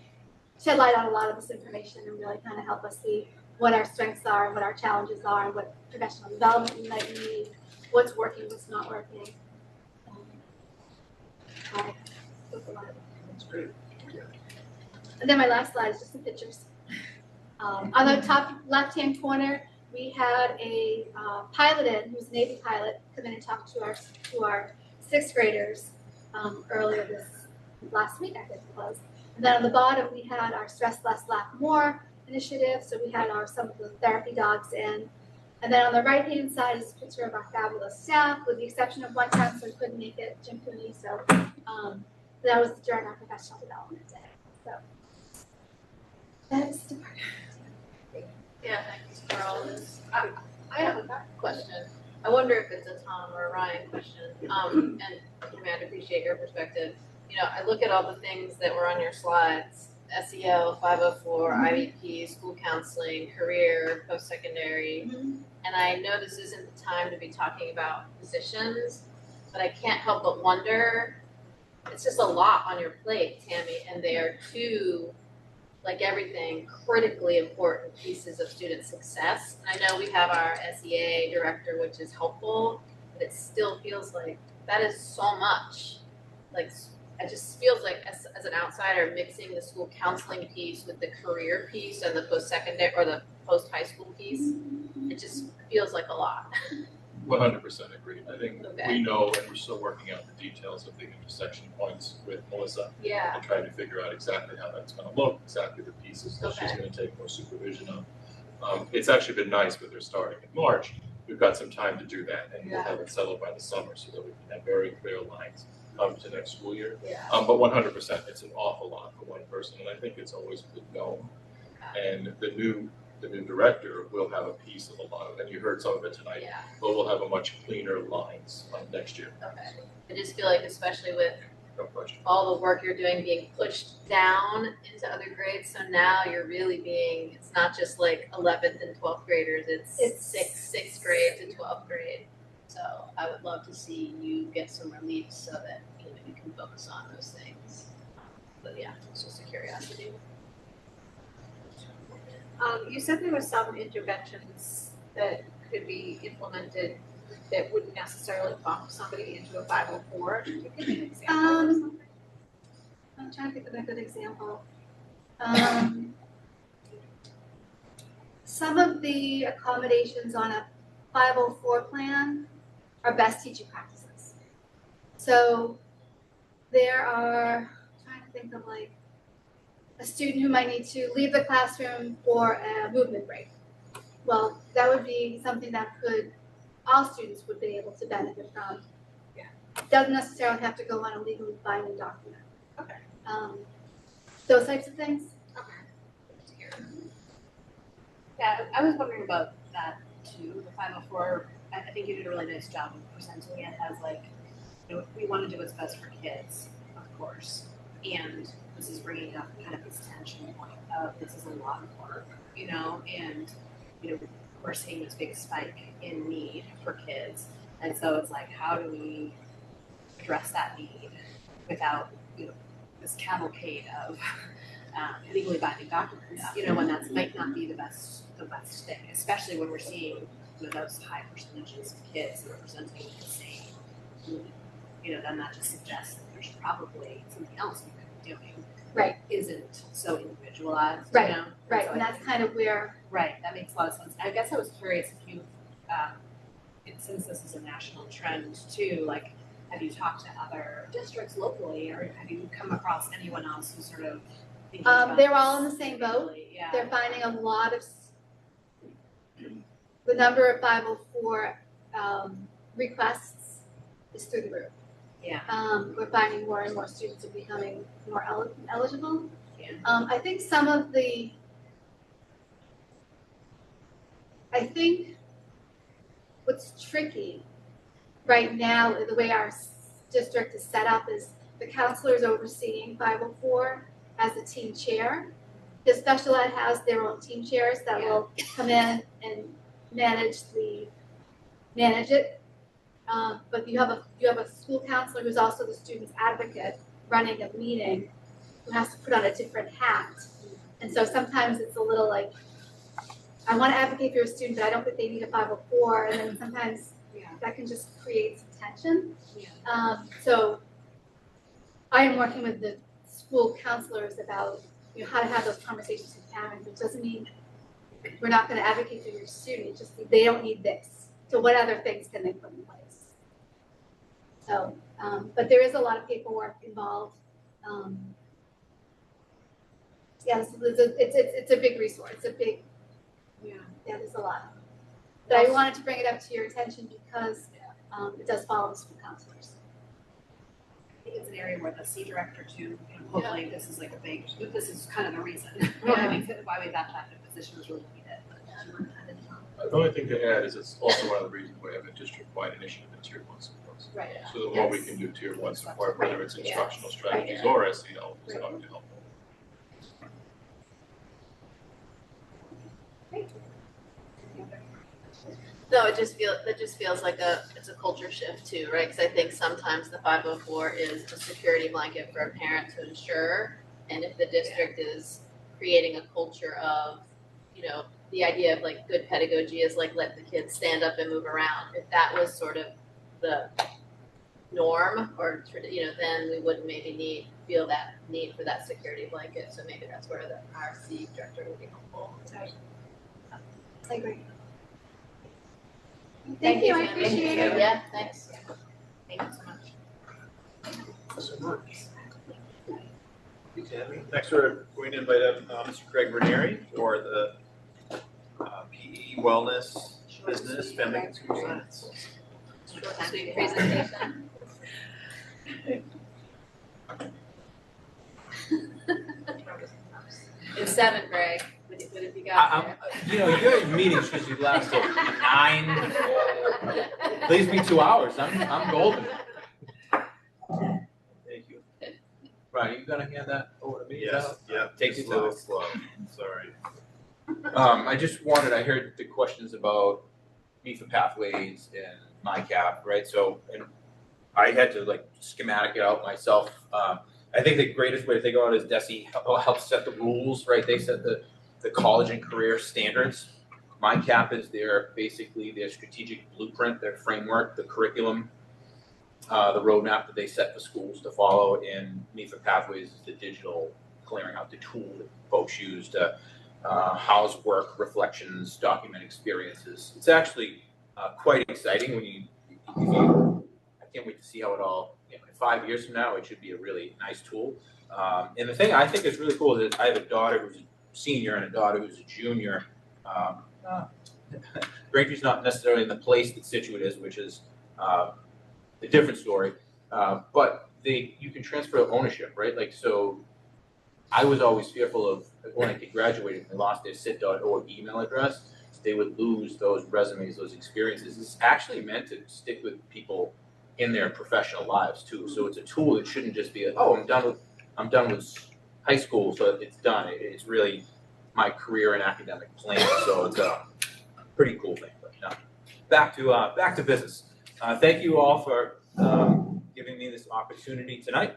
shed light on a lot of this information and really kind of help us see what our strengths are, what our challenges are, and what professional development we might need, what's working, what's not working. That's great. And then my last slide is just some pictures. On the top left-hand corner, we had a pilot who's a Navy pilot, come in and talk to our 6th graders earlier last week, I think it was. And then on the bottom, we had our Stress Less, Laugh More initiative. So we had some of the therapy dogs in. And then on the right-hand side is a picture of our fabulous staff, with the exception of one counselor who couldn't make it, Jim Cooney. So that was during our professional development day. So that's the part. Yeah, thanks for all this. I have a question. I wonder if it's a Tom or a Ryan question. And I mean, I'd appreciate your perspective. I look at all the things that were on your slides: SEL, 504, IEP, school counseling, career, post-secondary. And I know this isn't the time to be talking about positions, but I can't help but wonder, it's just a lot on your plate, Tammy, and they are two, like everything, critically important pieces of student success. And I know we have our SEA director, which is helpful, but it still feels like that is so much. Like, it just feels like as an outsider, mixing the school counseling piece with the career piece and the post-secondary or the post-high school piece, it just feels like a lot. 100% agree. I think Okay. we know, and we're still working out the details of the intersection points with Melissa Yeah. and trying to figure out exactly how that's going to look, exactly the pieces that she's Okay. going to take more supervision of. It's actually been nice with her starting in March. We've got some time to do that, and we'll have it settled by the summer so that we can have very clear lines to next school year. Yeah. But 100%, it's an awful lot for one person, and I think it's always been known. And the new director will have a piece of a lot of it, and you heard some of it tonight, Yeah, but we'll have a much cleaner lines next year, okay. I just feel like especially with no question. all the work you're doing being pushed down into other grades, so now you're really being, it's not just like 11th and 12th graders, it's sixth grade to 12th grade. So I would love to see you get some relief so that, you know, you can focus on those things. But yeah, it's just a curiosity. You said there were some interventions that could be implemented that wouldn't necessarily bump somebody into a 504. Could you give me an example of something? I'm trying to think of a good example. Some of the accommodations on a 504 plan are best teaching practices. So there are, I'm trying to think of like a student who might need to leave the classroom for a movement break. Well, that would be something that all students would be able to benefit from. Yeah. Doesn't necessarily have to go on a legally binding document. Okay. Those types of things. Okay. Yeah, I was wondering about that too, the 504. I think you did a really nice job of presenting it as like, you know, we want to do what's best for kids, of course. And this is bringing up kind of this tension point of this is a lot of work, you know, and, you know, we're seeing this big spike in need for kids. And so it's like, how do we address that need without, you know, this cavalcade of legally binding documents, you know, when that might not be the best thing, especially when we're seeing, you know, those high percentages of kids that are presenting the same need. You know, then that just suggests that there's probably something else we could be doing. Right. Isn't so individualized, Right. you know? Right, So and I that's think- kind of where. Right, that makes a lot of sense. I guess I was curious if you, since this is a national trend too, like, have you talked to other districts locally, or have you come across anyone else who's sort of thinking about They're all in this the same boat. individually? Yeah. They're finding a lot of, the number of 504 requests is through the roof. Yeah. We're finding more and more students are becoming more eligible. Yeah. I think some of the, what's tricky right now, the way our district is set up is the counselors overseeing 504 as the team chair. The special ed has their own team chairs that will come in and manage it. But you have a school counselor who's also the student's advocate running a meeting who has to put on a different hat. And so sometimes it's a little like, I want to advocate for a student, but I don't think they need a 504. And then sometimes that can just create some tension. Yeah. So I am working with the school counselors about, you know, how to have those conversations with parents. It doesn't mean we're not going to advocate for your student. It's just they don't need this. So what other things can they put in place? So, but there is a lot of paperwork involved. Yes, it's a big resource. It's a big, yeah, there's a lot. But I wanted to bring it up to your attention because it does follow the school counselors. I think it's an area where the C director too, and hopefully this is like a big, this is kind of the reason why we got that position was really needed. But, The only thing to add is it's also one of the reasons we have a district-wide initiative in Tier 1 supports. Right. So the more we can do Tier 1 support, whether it's instructional strategies or SEL, is going to help. No, it just feels like it's a culture shift too, right? Because I think sometimes the 504 is a security blanket for a parent to ensure, and if the district is creating a culture of, you know, the idea of like good pedagogy is like let the kids stand up and move around. If that was sort of the norm, or you know, then we wouldn't maybe feel that need for that security blanket. So maybe that's where the RC director would be helpful. I agree. Thank you, I appreciate it. Yeah, thanks. thank you so much. Next, we're going to invite up Mr. Craig Ranieri for the PE Wellness Business Family Consumer Science. Sweet presentation. 7, Greg. What have you got there? You know, your meetings usually last till 9, leaves me 2 hours. I'm golden. Thank you. Brian, are you gonna hand that over to me? Yes, yeah, Take just it a little to slow, sorry. I heard the questions about MEFA pathways and MyCap, right? So, and I had to like schematic it out myself. I think the greatest way to think about it is DESE helps set the rules, right? They set the college and career standards. MyCap is basically their strategic blueprint, their framework, the curriculum, the roadmap that they set for schools to follow. And MEFA Pathways is the digital clearing out, the tool that folks use to house work, reflections, document experiences. It's actually quite exciting I can't wait to see how it all, in 5 years from now, it should be a really nice tool. And the thing I think is really cool is that I have a daughter who's a senior and a daughter who's a junior. Braintree's not necessarily in the place that Scituate is, which is a different story. But you can transfer ownership, right? Like, so I was always fearful of when a kid graduated and they lost their sit.org email address, they would lose those resumes, those experiences. It's actually meant to stick with people in their professional lives too. So it's a tool that shouldn't just be I'm done with high school, so it's done. It's really my career and academic plan. So it's a pretty cool thing. But now, back to business. Thank you all for giving me this opportunity tonight.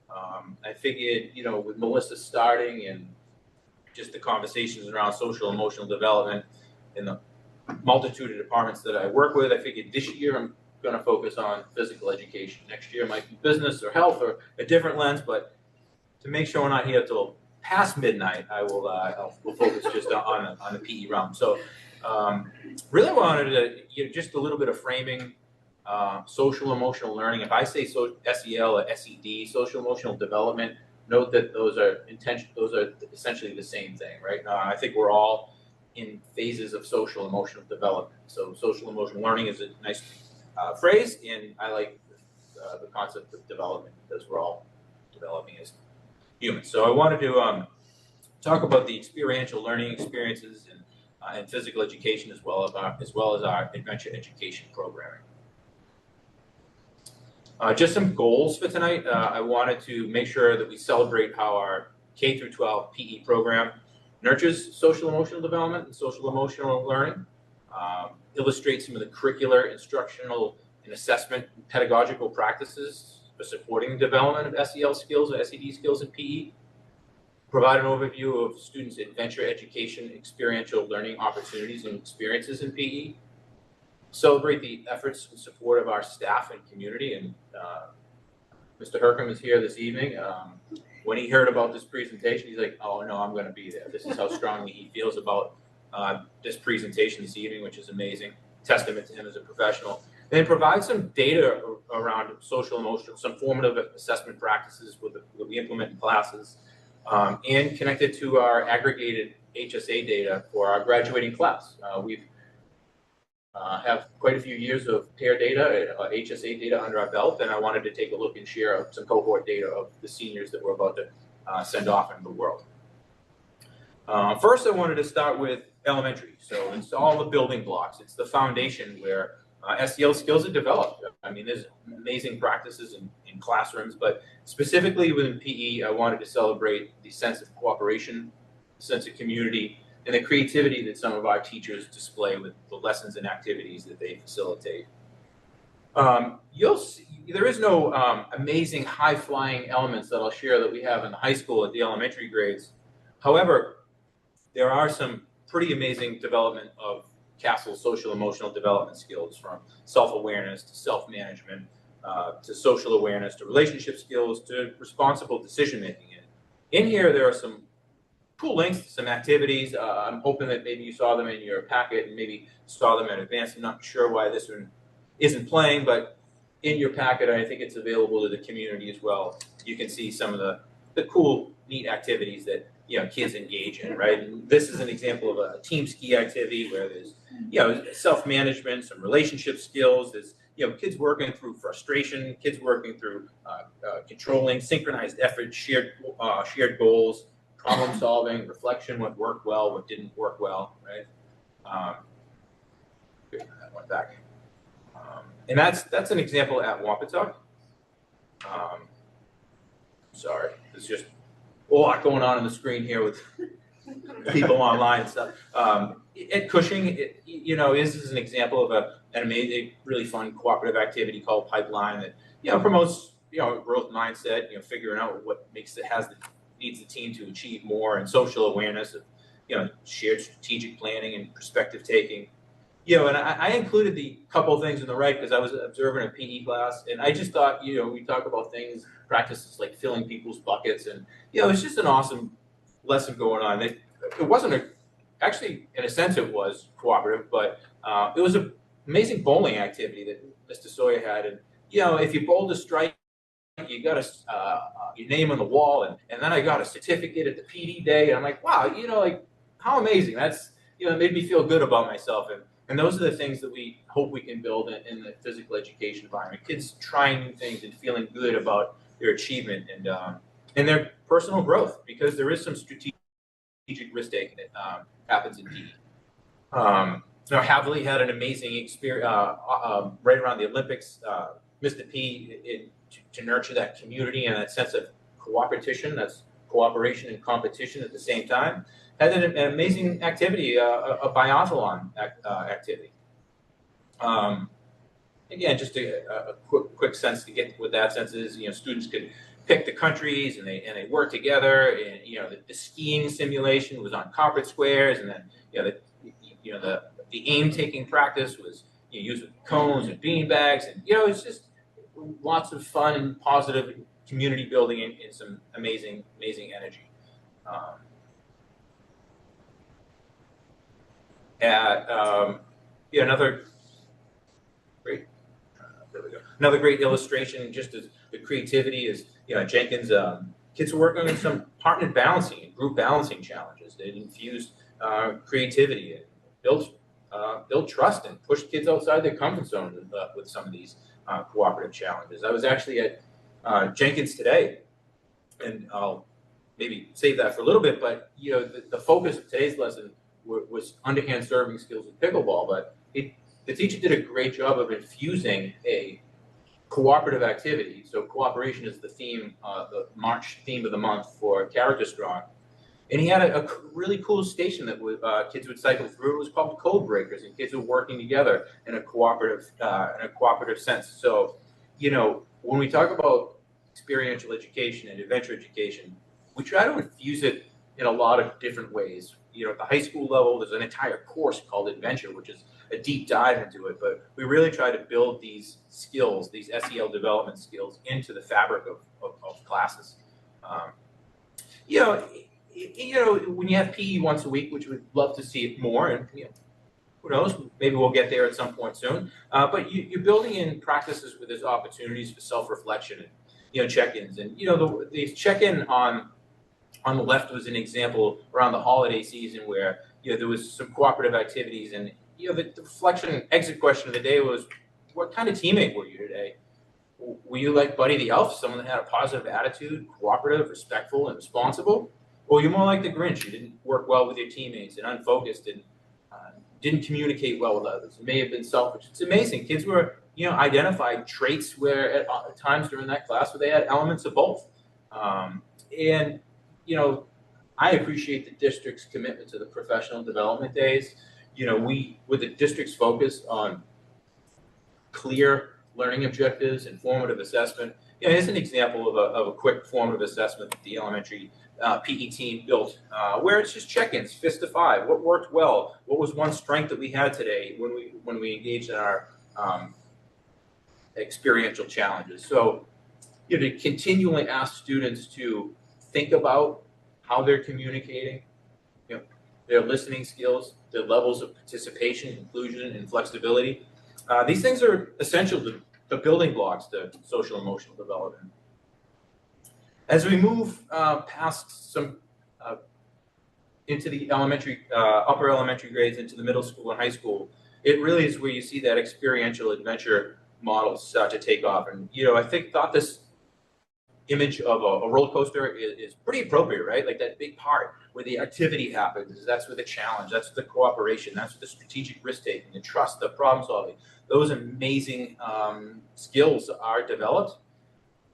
I figured, with Melissa starting and just the conversations around social emotional development in the multitude of departments that I work with, I figured this year I'm going to focus on physical education. Next year might be business or health or a different lens, but to make sure we're not here till past midnight, we'll focus just on the PE realm. So really wanted to just a little bit of framing. Social emotional learning. If I say SEL or SED, social emotional development, note that those are essentially the same thing, right? I think we're all in phases of social emotional development. So social emotional learning is a nice phrase, and I like the concept of development because we're all developing as humans. So I wanted to talk about the experiential learning experiences and physical education as well as our adventure education programming. Just some goals for tonight. I wanted to make sure that we celebrate how our K through 12 PE program nurtures social emotional development and social emotional learning, illustrate some of the curricular, instructional, and assessment and pedagogical practices for supporting the development of SEL skills or SED skills in PE, provide an overview of students' adventure education, experiential learning opportunities and experiences in PE, celebrate the efforts and support of our staff and community. And Mr. Hercom is here this evening. When he heard about this presentation, he's like, oh no, I'm going to be there. This is how strongly he feels about this presentation this evening, which is amazing. Testament to him as a professional. Then provide some data around social emotional, some formative assessment practices that we implement in classes, and connected to our aggregated HSA data for our graduating class. We've have quite a few years of pair data, HSA data under our belt, and I wanted to take a look and share some cohort data of the seniors that we're about to send off into the world. First, I wanted to start with elementary. So it's all the building blocks. It's the foundation where SEL skills are developed. I mean, there's amazing practices in classrooms, but specifically within PE, I wanted to celebrate the sense of cooperation, sense of community, and the creativity that some of our teachers display with the lessons and activities that they facilitate. You'll see, there is no amazing high-flying elements that I'll share that we have in the high school at the elementary grades. However, there are some pretty amazing development of CASEL's social emotional development skills, from self-awareness to self-management, to social awareness, to relationship skills, to responsible decision-making. In here, there are some cool links to some activities. I'm hoping that maybe you saw them in your packet and maybe saw them in advance. I'm not sure why this one isn't playing, but in your packet, I think it's available to the community as well. You can see some of the cool, neat activities that kids engage in, right? And this is an example of a team ski activity where there's self-management, some relationship skills. There's kids working through frustration, kids working through controlling, synchronized effort, shared goals, problem solving, reflection, what worked well, what didn't work well, right? That went back. And that's an example at Wampatuck. Sorry, there's just a lot going on the screen here with people online and stuff. At Cushing, this is an example of an amazing, really fun cooperative activity called Pipeline that, promotes, a growth mindset, figuring out what needs the team to achieve more, and social awareness of, shared strategic planning and perspective taking. And I included the couple of things on the right because I was observing a PE class, and I just thought, we talk about things, practices like filling people's buckets, and, it's just an awesome lesson going on. It wasn't actually, in a sense, it was cooperative, but it was an amazing bowling activity that Mr. Sawyer had. And, if you bowled a strike, you got your name on the wall, and then I got a certificate at the PD day, and I'm like, wow, how amazing. That's, it made me feel good about myself. And those are the things that we hope we can build in the physical education environment. Kids trying new things and feeling good about their achievement and their personal growth, because there is some strategic risk taking that happens in PE. Havley had an amazing experience right around the Olympics. Mr. P to nurture that community and that sense of cooperation. That's cooperation and competition at the same time. Had an amazing activity, a biathlon activity. Again, just a quick sense to get what that sense is. Students could pick the countries and they work together. And the skiing simulation was on carpet squares, and then the aim taking practice was using cones and bean bags, and it's just lots of fun and positive community building and some amazing energy. Another great, there we go. Another great illustration, just as the creativity is, Jenkins, kids are working on some partnered balancing and group balancing challenges. They infused creativity and build trust and push kids outside their comfort zone with some of these cooperative challenges. I was actually at Jenkins today, and I'll maybe save that for a little bit, but the focus of today's lesson was underhand serving skills with pickleball, but the teacher did a great job of infusing a cooperative activity. So cooperation is the theme, the March theme of the month for Character Strong. And he had a really cool station that kids would cycle through. It was called Code Breakers, and kids were working together in a cooperative sense. So, when we talk about experiential education and adventure education, we try to infuse it in a lot of different ways. At the high school level, there's an entire course called Adventure, which is a deep dive into it. But we really try to build these skills, these SEL development skills, into the fabric of classes. When you have PE once a week, which we'd love to see it more, and who knows, maybe we'll get there at some point soon. But you're building in practices where there's opportunities for self-reflection and check-ins, and the check-in on the left was an example around the holiday season where there was some cooperative activities, and the reflection exit question of the day was, what kind of teammate were you today? Were you like Buddy the Elf, someone that had a positive attitude, cooperative, respectful, and responsible? Or you're more like the Grinch, you didn't work well with your teammates and unfocused and didn't communicate well with others. It may have been selfish. It's amazing. Kids were, identified traits where at times during that class where they had elements of both. I appreciate the district's commitment to the professional development days. With the district's focus on clear learning objectives and formative assessment. Here's an example of a quick formative assessment that the elementary PE team built, where it's just check-ins, fist to five. What worked well? What was one strength that we had today when we engaged in our experiential challenges? So, to continually ask students to think about how they're communicating, their listening skills, their levels of participation, inclusion, and flexibility. These things are essential to the building blocks to social emotional development. As we move past some into the upper elementary grades, into the middle school and high school, it really is where you see that experiential adventure model start to take off. And I thought this image of a roller coaster is pretty appropriate, right? Like that big part where the activity happens, that's where the challenge, that's the cooperation, that's where the strategic risk taking, the trust, the problem solving, those amazing skills are developed.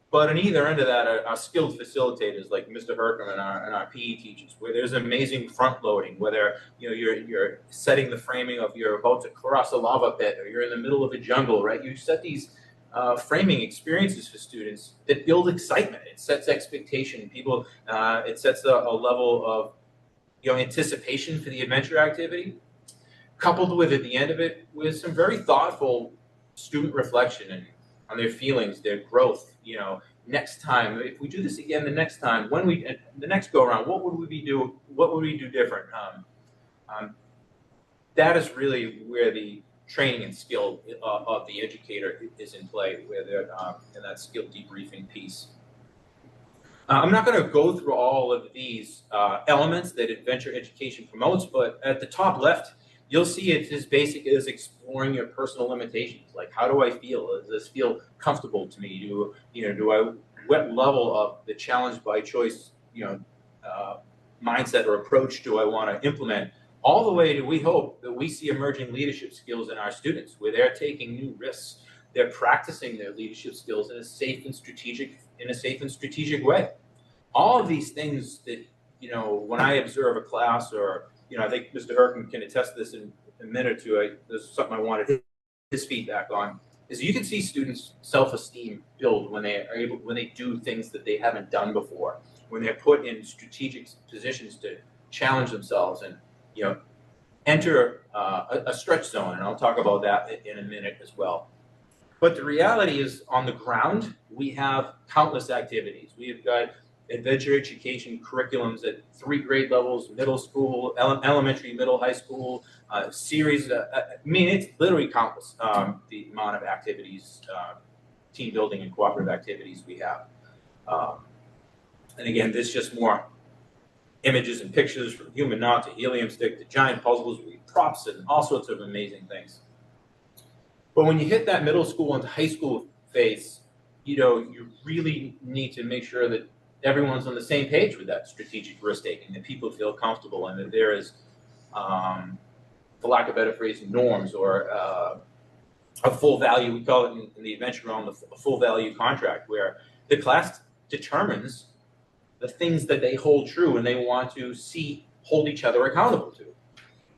But on either end of that are skilled facilitators like Mr. Hercom and our PE teachers, where there's amazing front loading, whether you're setting the framing of you're about to cross a lava pit or you're in the middle of a jungle, right? You set these framing experiences for students that build excitement. It sets expectation. People, it sets a level of anticipation for the adventure activity, coupled with at the end of it with some very thoughtful student reflection and on their feelings, their growth. Next time, if we do this again the next time, the next go around, what would we do? What would we do different? That is really where the training and skill of the educator is in play, where they're in that skill debriefing piece. I'm not going to go through all of these elements that adventure education promotes, but at the top left, you'll see it's as basic as exploring your personal limitations. Like, how do I feel? Does this feel comfortable to me? What level of the challenge by choice, mindset or approach do I want to implement? All the way to, we hope that we see emerging leadership skills in our students, where they're taking new risks. They're practicing their leadership skills in a safe and strategic way. All of these things that, when I observe a class, or, I think Mr. Hercom can attest to this in a minute or two. There's something I wanted his feedback on, is you can see students' self-esteem build when they do things that they haven't done before, when they're put in strategic positions to challenge themselves and, enter a stretch zone. And I'll talk about that in a minute as well. But the reality is, on the ground, we have countless activities. We've got adventure education curriculums at 3 grade levels, middle school, elementary, middle, high school, series. It's literally countless, the amount of activities, team building and cooperative activities we have. And again, there's just more images and pictures, from human knot to helium stick to giant puzzles with props and all sorts of amazing things. But when you hit that middle school and high school phase, you really need to make sure that everyone's on the same page with that strategic risk taking, that people feel comfortable, and that there is, for lack of a better phrase, norms or a full value, we call it in the adventure realm, a full value contract, where the class determines the things that they hold true and they want to hold each other accountable to.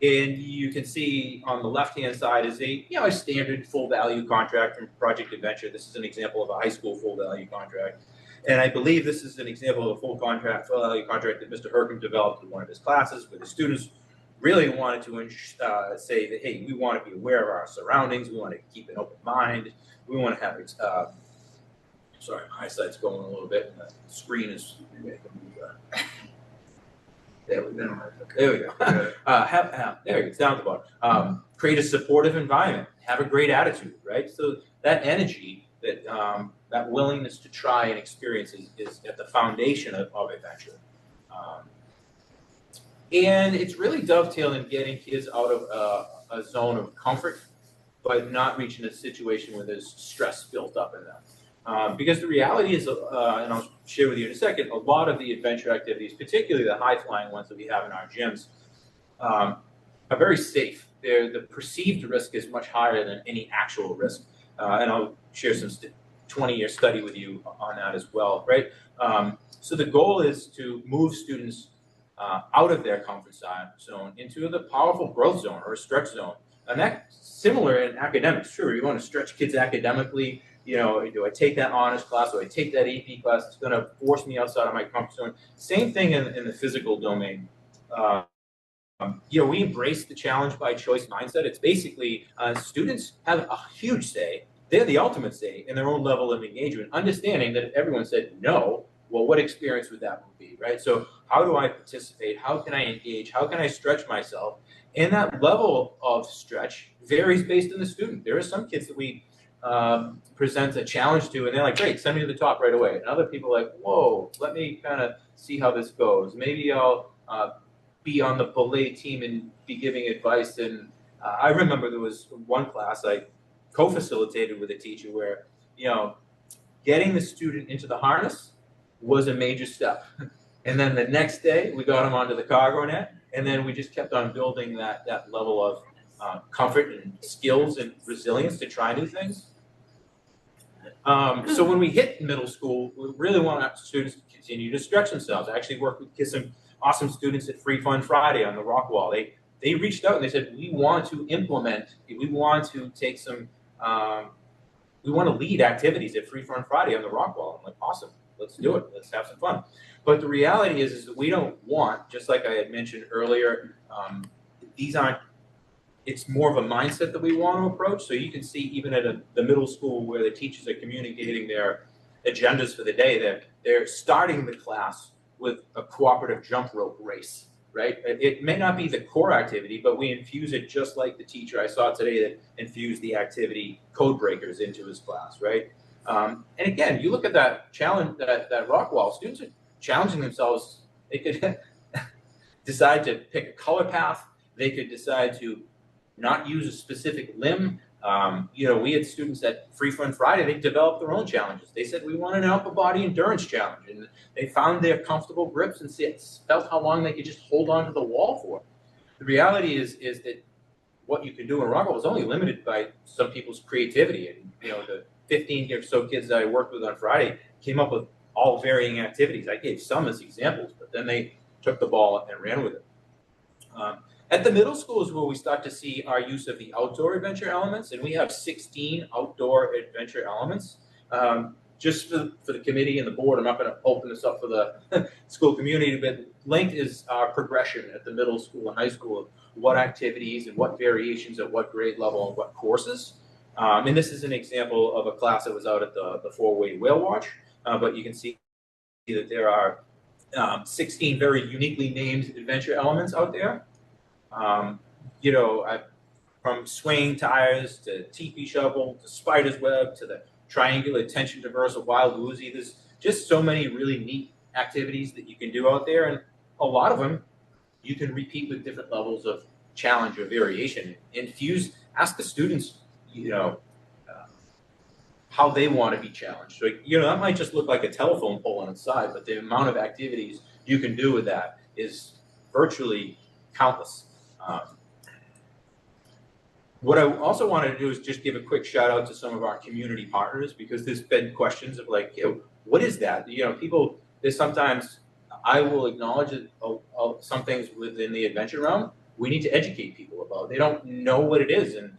And you can see on the left-hand side is a standard full value contract from Project Adventure. This is an example of a high school full value contract. And I believe this is an example of a full value contract that Mr. Hercom developed in one of his classes, where the students really wanted to say that, hey, we want to be aware of our surroundings, we want to keep an open mind, we want to have, sorry, my eyesight's going a little bit, and the screen is, there we go. There we go. There it goes, down at the bottom. Create a supportive environment, have a great attitude, right? So that energy, that willingness to try and experience is at the foundation of adventure. And it's really dovetailing getting kids out of a zone of comfort, but not reaching a situation where there's stress built up in them. Because the reality is, and I'll share with you in a second, a lot of the adventure activities, particularly the high-flying ones that we have in our gyms, are very safe. The perceived risk is much higher than any actual risk. And I'll share some 20-year study with you on that as well, right? So the goal is to move students out of their comfort zone into the powerful growth zone or a stretch zone. And that's similar in academics. Sure, you want to stretch kids academically. Do I take that honors class? Do I take that AP class? It's going to force me outside of my comfort zone. Same thing in the physical domain. We embrace the challenge by choice mindset. It's basically students have a huge say. They're the ultimate say in their own level of engagement, understanding that if everyone said no, well, what experience would that be, right? So how do I participate? How can I engage? How can I stretch myself? And that level of stretch varies based on the student. There are some kids that we present a challenge to, and they're like, great, send me to the top right away. And other people are like, whoa, let me kind of see how this goes. Maybe I'll be on the belay team and be giving advice. And I remember there was one class I co-facilitated with a teacher where, getting the student into the harness was a major step. And then the next day, we got them onto the cargo net, and then we just kept on building that level of comfort and skills and resilience to try new things. So when we hit middle school, we really want our students to continue to stretch themselves. I actually worked with some awesome students at Free Fun Friday on the rock wall. They reached out and they said, we want to implement, we want to take some, we want to lead activities at Free Fun Friday on the rock wall. I'm like, awesome, let's do it, let's have some fun. But the reality is that we don't want, just like I had mentioned earlier, these aren't, it's more of a mindset that we want to approach. So you can see even at the middle school where the teachers are communicating their agendas for the day, they're starting the class with a cooperative jump rope race, right? It may not be the core activity, but we infuse it just like the teacher I saw today that infused the activity code breakers into his class, right? And again, you look at that challenge, that rock wall, students are challenging themselves. They could decide to pick a color path. They could decide to not use a specific limb. We had students at Free Fun Friday, they developed their own challenges. They said, we want an upper body endurance challenge. And they found their comfortable grips and felt how long they could just hold on to the wall for. The reality is that what you can do in rock wall is only limited by some people's creativity. And, the 15 or so kids that I worked with on Friday came up with all varying activities. I gave some as examples, but then they took the ball and ran with it. At the middle school is where we start to see our use of the outdoor adventure elements, and we have 16 outdoor adventure elements. Just for the committee and the board, I'm not going to open this up for the school community, but linked is our progression at the middle school and high school of what activities and what variations at what grade level and what courses. And this is an example of a class that was out at the four-way whale watch, but you can see that there are 16 very uniquely named adventure elements out there. From swinging tires to teepee shovel to spider's web to the triangular tension traverse of wild woozy. There's just so many really neat activities that you can do out there, and a lot of them you can repeat with different levels of challenge or variation. Ask the students, how they want to be challenged. So, that might just look like a telephone pole on its side, but the amount of activities you can do with that is virtually countless. What I also wanted to do is just give a quick shout out to some of our community partners, because there's been questions of like, what is that? There's sometimes, I will acknowledge that some things within the adventure realm, we need to educate people about. They don't know what it is. And,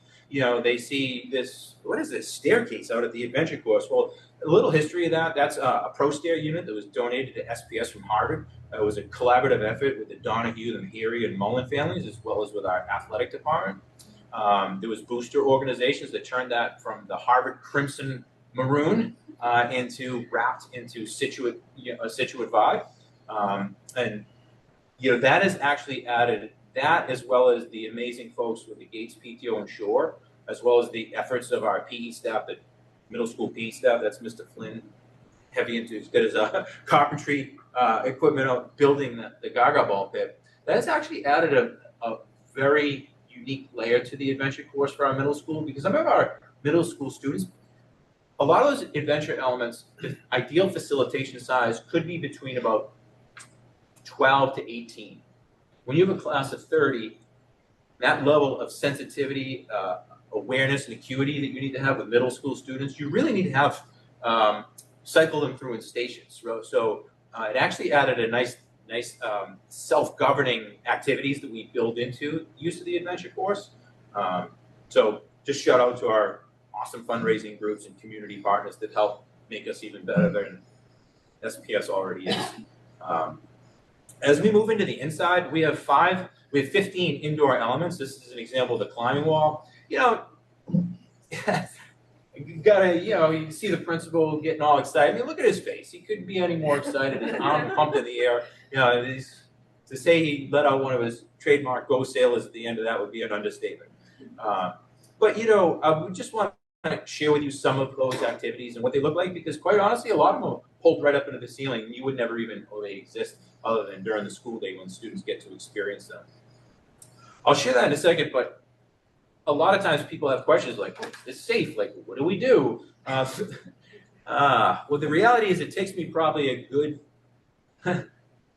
they see this, what is this staircase out at the adventure course? Well, a little history of that, that's a ProStair unit that was donated to SPS from Harvard. It was a collaborative effort with the Donahue, the Mahiri, and Mullen families, as well as with our athletic department. There was booster organizations that turned that from the Harvard Crimson Maroon wrapped into Scituate, a Scituate vibe. That has actually added that, as well as the amazing folks with the Gates PTO and Shore, as well as the efforts of our PE staff, the middle school PE staff. That's Mr. Flynn, heavy into as good as carpentry equipment of building the Gaga ball pit. That has actually added a very unique layer to the adventure course for our middle school, because some of our middle school students, a lot of those adventure elements, the ideal facilitation size could be between about 12 to 18. When you have a class of 30, that level of sensitivity, awareness, and acuity that you need to have with middle school students, you really need to have cycle them through in stations. So it actually added a nice self-governing activities that we build into use of the adventure course. So just shout out to our awesome fundraising groups and community partners that help make us even better than SPS already is. As we move into the inside, we have 15 indoor elements. This is an example of the climbing wall. You gotta, you see the principal getting all excited. I mean, look at his face. He couldn't be any more excited. His arm pumped in the air. To say he let out one of his trademark "Go Sailors" at the end of that would be an understatement. But we just want to share with you some of those activities and what they look like, because quite honestly, a lot of them are pulled right up into the ceiling, and you would never even know they exist other than during the school day when students get to experience them. I'll share that in a second, but a lot of times people have questions like, is this safe? Like, what do we do? Well, the reality is it takes me probably a good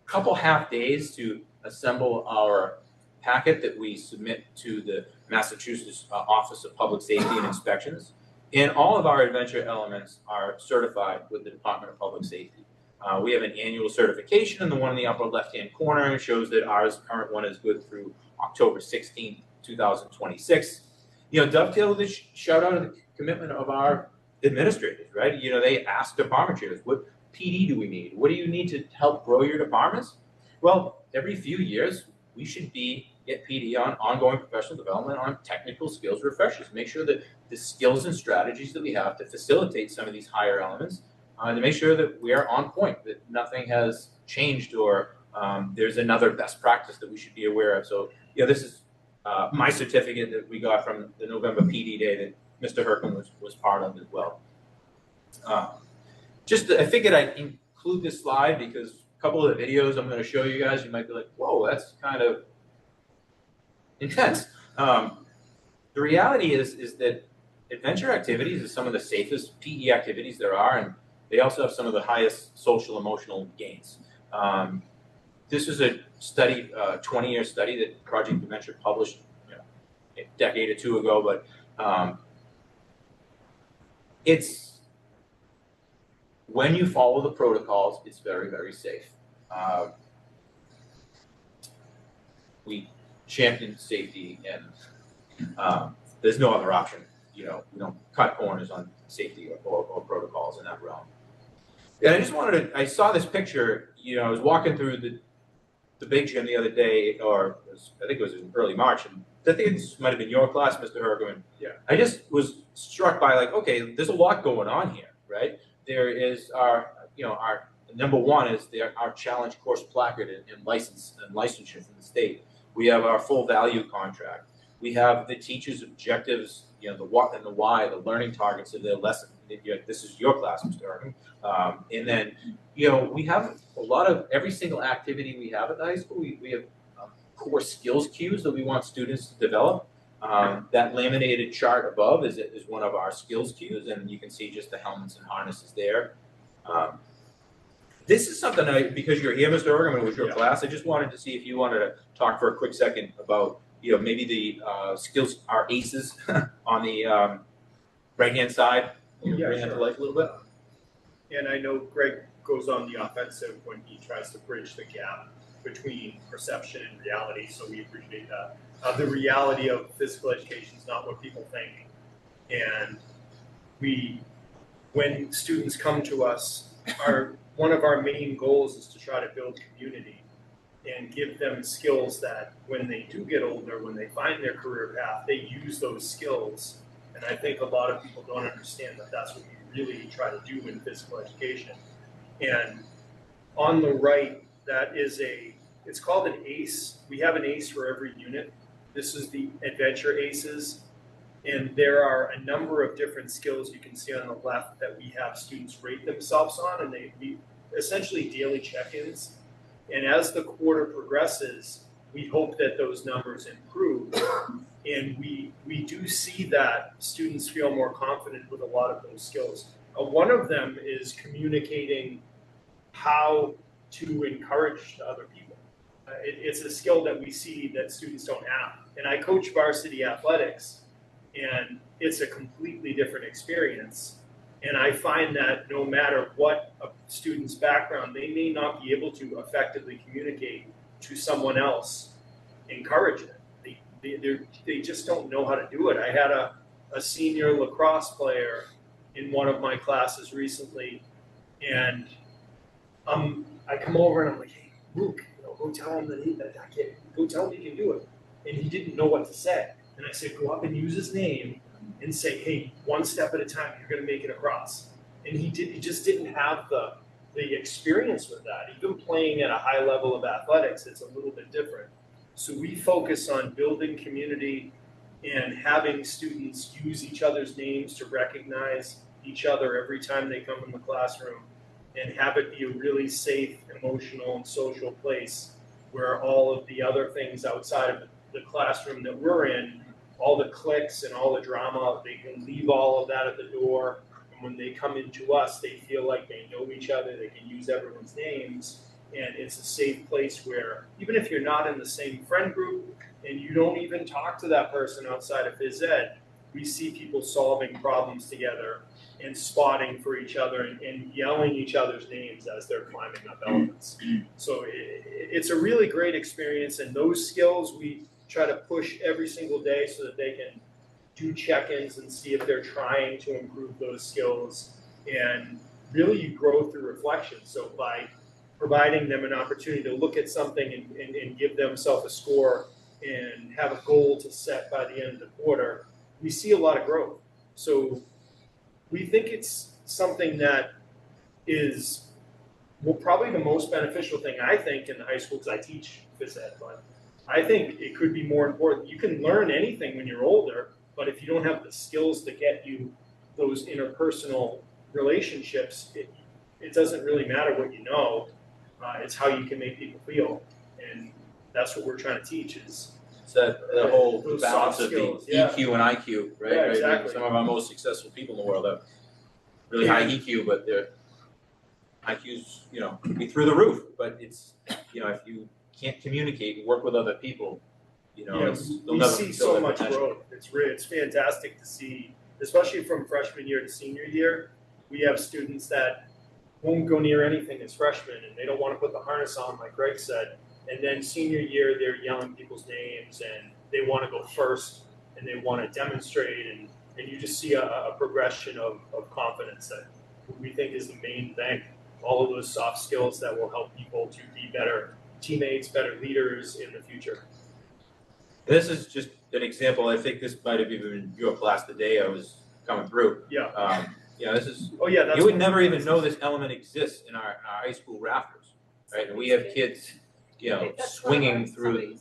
couple half days to assemble our packet that we submit to the Massachusetts Office of Public Safety and Inspections. And all of our adventure elements are certified with the Department of Public Safety. We have an annual certification, and the one in the upper left-hand corner shows that ours current one is good through October 16th, 2026. Dovetail with this shout out to the commitment of our administrators, right? They ask department chairs, what PD do we need? What do you need to help grow your departments? Well, every few years, we should get PD on ongoing professional development on technical skills refreshers. Make sure that the skills and strategies that we have to facilitate some of these higher elements, to make sure that we are on point, that nothing has changed or there's another best practice that we should be aware of. So, this is my certificate that we got from the November PD day that Mr. Herkin was part of as well. I figured I'd include this slide because a couple of the videos I'm going to show you guys, you might be like, whoa, that's kind of intense. The reality is that adventure activities is some of the safest PE activities there are, and they also have some of the highest social emotional gains. This is a study, 20-year study that Project Adventure published a decade or two ago, but it's when you follow the protocols, it's very, very safe. We champion safety, and there's no other option. We don't cut corners on safety or protocols in that realm. And I saw this picture, I was walking through the big gym the other day, I think it was in early March, and I think this might have been your class, Mr. Hergman. Yeah. I just was struck by okay, there's a lot going on here, right? There is our number one is our challenge course placard and licensure from the state. We have our full value contract. We have the teachers' objectives, the what and the why, the learning targets of their lesson. This is your class, Mr. Hergman. And then, we have a lot of every single activity we have at the high school. We have core skills cues that we want students to develop. That laminated chart above is one of our skills cues, and you can see just the helmets and harnesses there. This is something because you're here, Mr. Hergman, with your class, I just wanted to see if you wanted to talk for a quick second about maybe the skills, our ACEs on the right-hand side. Bring that to life a little bit. And I know Greg goes on the offensive when he tries to bridge the gap between perception and reality, so we appreciate that. The reality of physical education is not what people think. And when students come to us, one of our main goals is to try to build community and give them skills that when they do get older, when they find their career path, they use those skills. And I think a lot of people don't understand that that's what we really try to do in physical education. And on the right, that is it's called an ACE. We have an ACE for every unit. This is the Adventure ACEs. And there are a number of different skills you can see on the left that we have students rate themselves on, and they be essentially daily check-ins. And as the quarter progresses, we hope that those numbers improve. And we do see that students feel more confident with a lot of those skills. One of them is communicating how to encourage to other people. It's a skill that we see that students don't have. And I coach varsity athletics, and it's a completely different experience. And I find that no matter what a student's background, they may not be able to effectively communicate to someone else, encourage it. They just don't know how to do it. I had a senior lacrosse player in one of my classes recently, and I come over and I'm like, hey, Luke, go tell him go tell him he can do it. And he didn't know what to say. And I said, go up and use his name and say, hey, one step at a time, you're going to make it across. And he just didn't have the experience with that. Even playing at a high level of athletics, it's a little bit different. So we focus on building community and having students use each other's names to recognize each other every time they come in the classroom, and have it be a really safe, emotional, and social place where all of the other things outside of the classroom that we're in, all the cliques and all the drama, they can leave all of that at the door, and And when they come into us, they feel like they know each other, they can use everyone's names, and it's a safe place where even if you're not in the same friend group and you don't even talk to that person outside of phys ed, we see people solving problems together and spotting for each other and yelling each other's names as they're climbing up elements. So it's a really great experience, and those skills we try to push every single day so that they can do check-ins and see if they're trying to improve those skills. And really you grow through reflection. So by providing them an opportunity to look at something and give themselves a score and have a goal to set by the end of the quarter, we see a lot of growth. So we think it's something that is probably the most beneficial thing, I think, in the high school, because I teach phys ed, but I think it could be more important. You can learn anything when you're older, but if you don't have the skills to get you those interpersonal relationships, it doesn't really matter what you know. It's how you can make people feel, and that's what we're trying to teach is It's the whole those balance soft of the skills, yeah. EQ and IQ, right? Yeah, Right? exactly. Some of our most successful people in the world have really high EQ, but their IQ's, could be through the roof. But it's, if you can't communicate and work with other people, they'll we never see fulfill so their much potential. growth. It's fantastic to see, especially from freshman year to senior year. We have students that won't go near anything as freshmen, and they don't want to put the harness on, like Greg said. And then senior year, they're yelling people's names, and they want to go first, and they want to demonstrate, and you just see a progression of confidence that we think is the main thing. All of those soft skills that will help people to be better teammates, better leaders in the future. This is just an example. I think this might have even been your class the day I was coming through. Yeah. This is. Oh yeah, that's. You would never even know this element exists in our high school rafters, right? And we have kids, swinging through.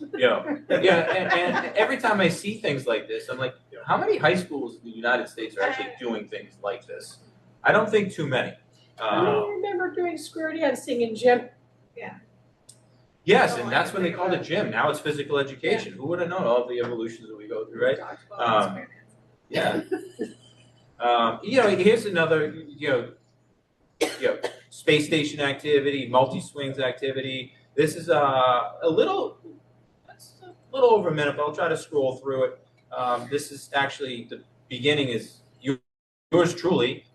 And every time I see things like this, I'm like, how many high schools in the United States are actually doing things like this? I don't think too many. I remember doing square dancing in gym. Yes, and that's when they called it gym. Now it's physical education. Who would have known all the evolutions that we go through, right? Yeah. Here's another, space station activity, multi-swings activity. This is a little over a minute, but I'll try to scroll through it. This is actually, the beginning is yours truly,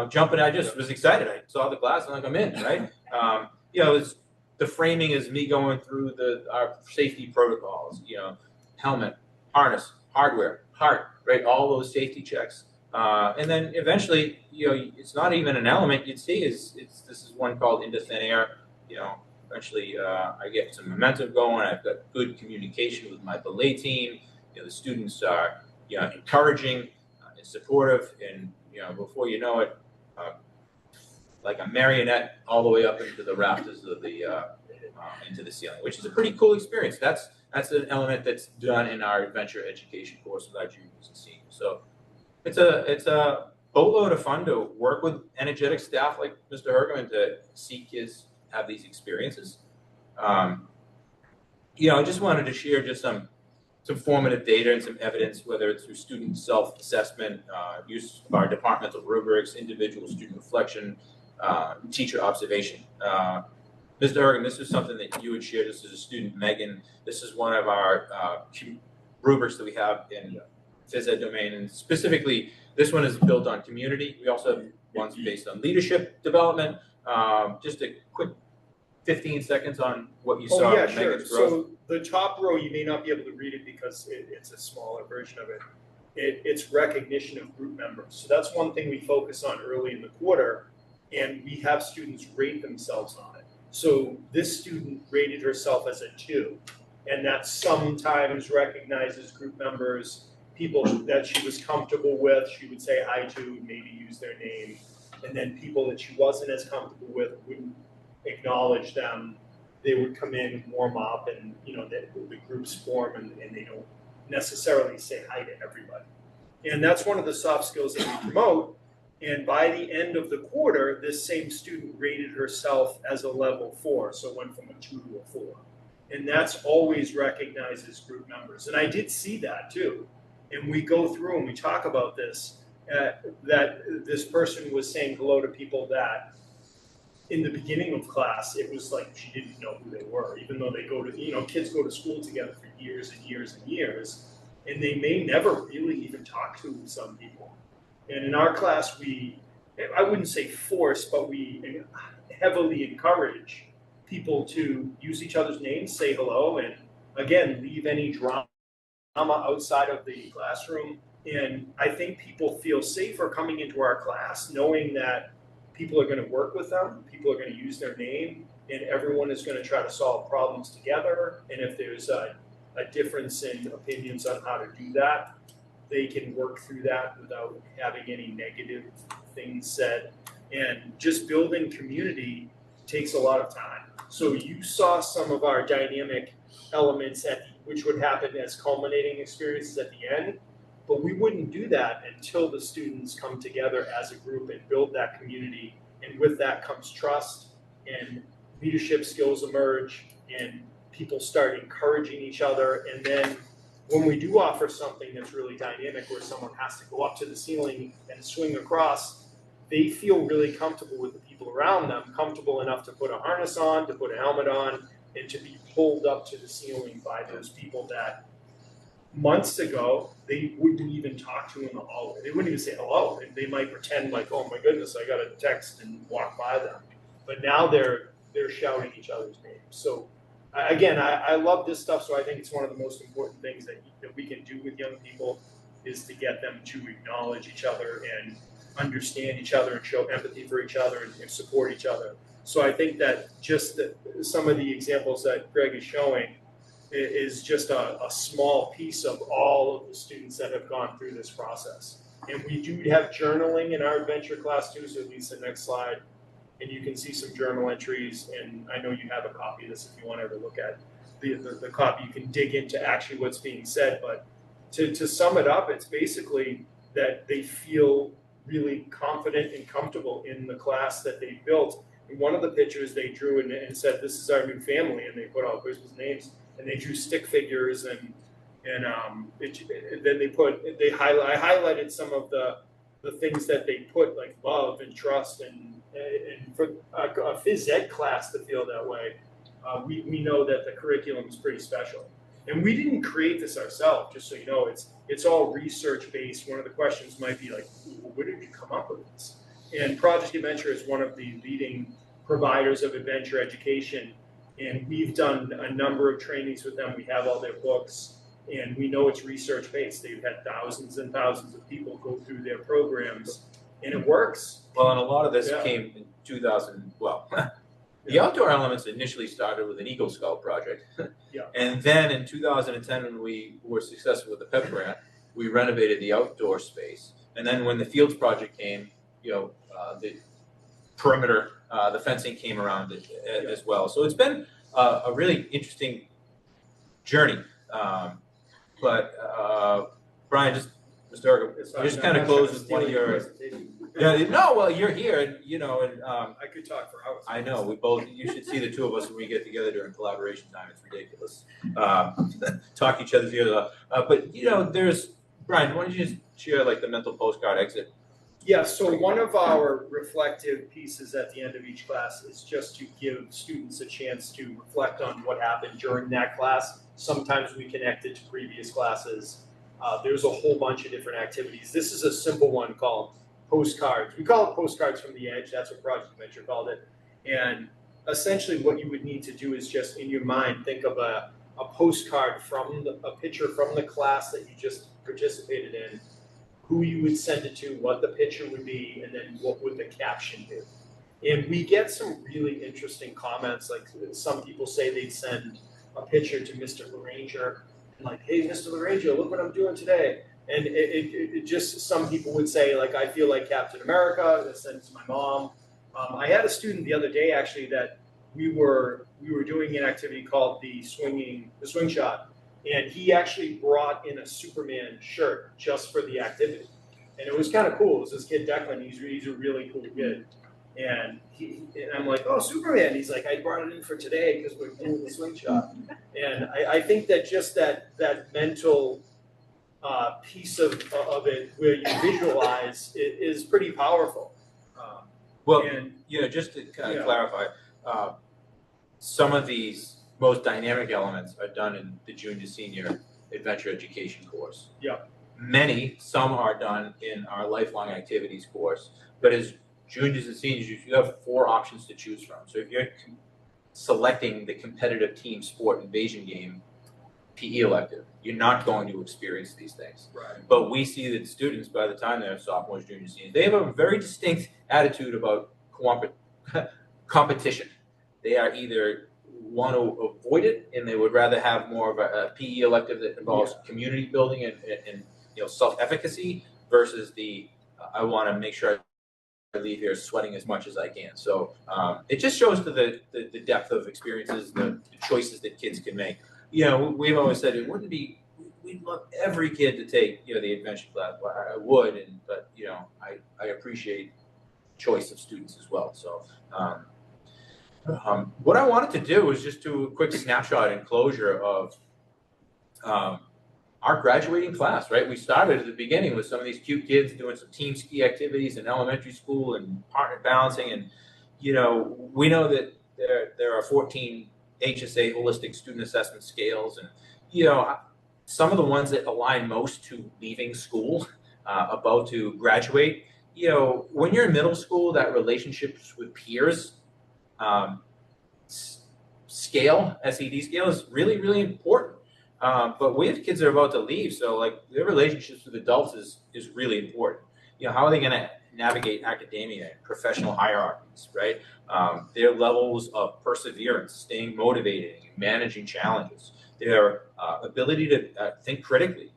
jumping. I just was excited. I saw the class, I'm like, I'm in, right? The framing is me going through our safety protocols, helmet, harness, hardware, heart, right? All those safety checks. And then eventually, it's not even an element you'd see this is one called into thin air. Eventually I get some momentum going. I've got good communication with my belay team. The students are, encouraging and supportive, and before you know it, like a marionette all the way up into the rafters of the into the ceiling, which is a pretty cool experience. That's an element that's done in our adventure education course with our juniors and seniors. So it's a boatload of fun to work with energetic staff like Mr. Hergeman to see kids have these experiences. I just wanted to share just some formative data and some evidence, whether it's through student self-assessment, use of our departmental rubrics, individual student reflection, teacher observation. Mr. Hergeman, this is something that you had shared. This is a student, Megan. This is one of our rubrics that we have in phys ed domain, and specifically, this one is built on community. We also have ones based on leadership development. Just a quick 15 seconds on what you saw in Megan's growth. So the top row, you may not be able to read it because it's a smaller version of it. It's recognition of group members. So that's one thing we focus on early in the quarter, and we have students rate themselves on it. So this student rated herself as a 2, and that sometimes recognizes group members, people that she was comfortable with, she would say hi to, maybe use their name, and then people that she wasn't as comfortable with wouldn't acknowledge them. They would come in and warm up, and the groups form, and they don't necessarily say hi to everybody. And that's one of the soft skills that we promote. And by the end of the quarter, this same student rated herself as a level 4, so it went from a 2 to a 4. And that's always recognized as group members. And I did see that too. And we go through and we talk about this. that this person was saying hello to people that in the beginning of class, it was like she didn't know who they were, even though they go to, kids go to school together for years and years and years, and they may never really even talk to some people. And in our class, I wouldn't say force, but we heavily encourage people to use each other's names, say hello, and again, leave any drama outside of the classroom. And I think people feel safer coming into our class knowing that people are going to work with them, people are going to use their name, and everyone is going to try to solve problems together. And if there's a difference in opinions on how to do that, they can work through that without having any negative things said. And just building community takes a lot of time. So you saw some of our dynamic elements which would happen as culminating experiences at the end. But we wouldn't do that until the students come together as a group and build that community. And with that comes trust, and leadership skills emerge, and people start encouraging each other. And then when we do offer something that's really dynamic, where someone has to go up to the ceiling and swing across, they feel really comfortable with the people around them, comfortable enough to put a harness on, to put a helmet on, and to be pulled up to the ceiling by those people that months ago, they wouldn't even talk to in the hallway. They wouldn't even say hello. They might pretend like, oh my goodness, I got a text, and walk by them. But now they're shouting each other's names. So again, I love this stuff. So I think it's one of the most important things that we can do with young people is to get them to acknowledge each other and understand each other and show empathy for each other and support each other. So I think that just some of the examples that Greg is showing is just a small piece of all of the students that have gone through this process. And we do have journaling in our adventure class too, so Lisa, next slide. And you can see some journal entries, and I know you have a copy of this if you want to ever look at the copy. You can dig into actually what's being said, but to sum it up, it's basically that they feel really confident and comfortable in the class that they built. In one of the pictures they drew and said, this is our new family, and they put all people's names. And they drew stick figures, and then I highlighted some of the things that they put, like love and trust, and for a phys ed class to feel that way, we know that the curriculum is pretty special. And we didn't create this ourselves, just so you know. It's all research based. One of the questions might be like, where did you come up with this? And Project Adventure is one of the leading providers of adventure education. And we've done a number of trainings with them. We have all their books, and we know it's research-based. They've had thousands and thousands of people go through their programs, and it works. Well, and a lot of this came in 2000, the outdoor elements initially started with an Eagle Scout project. Yeah. And then in 2010, when we were successful with the PEP grant, we renovated the outdoor space. And then when the Fields project came, the perimeter, the fencing came around it as well. So it's been a really interesting journey. But Brian, Mr. Ergo, just kind of close with one of your. You're here, and I could talk for hours. I know you should see the two of us when we get together during collaboration time. It's ridiculous. Talk each other's ears off. But there's Brian. Why don't you just share like the mental postcard exit? Yeah, so one of our reflective pieces at the end of each class is just to give students a chance to reflect on what happened during that class. Sometimes we connect it to previous classes. There's a whole bunch of different activities. This is a simple one called postcards. We call it postcards from the edge. That's what Project Adventure called it. And essentially what you would need to do is just in your mind think of a postcard from a picture from the class that you just participated in, who you would send it to, what the picture would be, and then what would the caption be. And we get some really interesting comments, like some people say they'd send a picture to Mr. LaRanger, and like, hey, Mr. LaRanger, look what I'm doing today. And it just, some people would say, like, I feel like Captain America, that send it to my mom. I had a student the other day, actually, that we were doing an activity called the swing shot. And he actually brought in a Superman shirt just for the activity. And it was kind of cool. It was this kid, Declan. He's a really cool kid. And I'm like, oh, Superman. He's like, I brought it in for today because we're doing the swing shot. And I think that just that mental piece of it where you visualize is pretty powerful. Well, And just to kind of Yeah. clarify, some of these most dynamic elements are done in the junior senior adventure education course. Yeah. Some are done in our lifelong activities course, but as juniors and seniors, you have 4 options to choose from. So if you're selecting the competitive team sport invasion game PE elective, you're not going to experience these things. Right. But we see that students, by the time they're sophomores, juniors, seniors, they have a very distinct attitude about competition. They are either want to avoid it, and they would rather have more of a PE elective that involves community building and self-efficacy versus the I want to make sure I leave here sweating as much as I can. So it just shows to the depth of experiences, the choices that kids can make. We've always said we'd love every kid to take the adventure class. I would, but I appreciate choice of students as well. So what I wanted to do was just do a quick snapshot and closure of our graduating class, right? We started at the beginning with some of these cute kids doing some team ski activities in elementary school and partner balancing. And, we know that there are 14 HSA holistic student assessment scales. And, some of the ones that align most to leaving school, about to graduate, when you're in middle school, that relationships with peers scale, SED scale, is really, really important. But we have kids that are about to leave, so their relationships with adults is really important. How are they going to navigate academia and professional hierarchies, right? Their levels of perseverance, staying motivated, and managing challenges, their ability to think critically,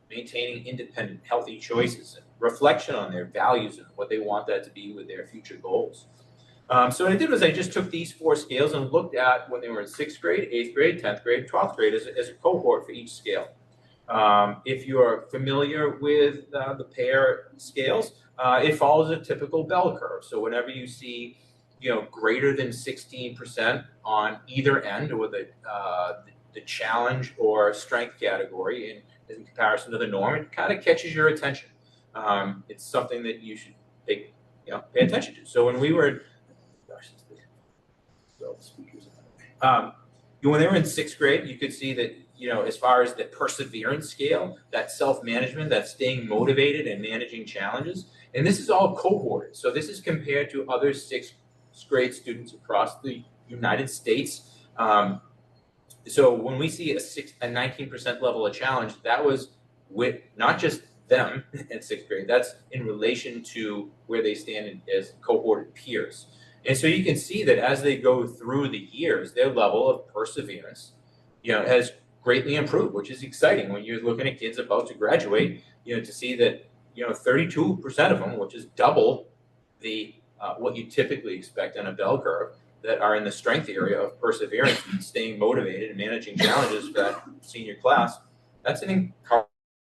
maintaining independent, healthy choices, and reflection on their values and what they want that to be with their future goals. So what I did was I just took these 4 scales and looked at when they were in 6th grade, 8th grade, 10th grade, 12th grade as a cohort for each scale. If you're familiar with the pair scales, it follows a typical bell curve. So whenever you see, greater than 16% on either end, or the challenge or strength category in comparison to the norm, it kind of catches your attention. It's something that you should pay attention to. So when we were when they were in 6th grade, you could see that, as far as the perseverance scale, that self-management, that staying motivated and managing challenges, and this is all cohorted. So this is compared to other 6th grade students across the United States. So when we see a 19% level of challenge, that was with not just them in 6th grade, that's in relation to where they stand as cohorted peers. And so you can see that as they go through the years, their level of perseverance, has greatly improved, which is exciting when you're looking at kids about to graduate, to see that, 32% of them, which is double the what you typically expect on a bell curve, that are in the strength area of perseverance and staying motivated and managing challenges for that senior class. That's an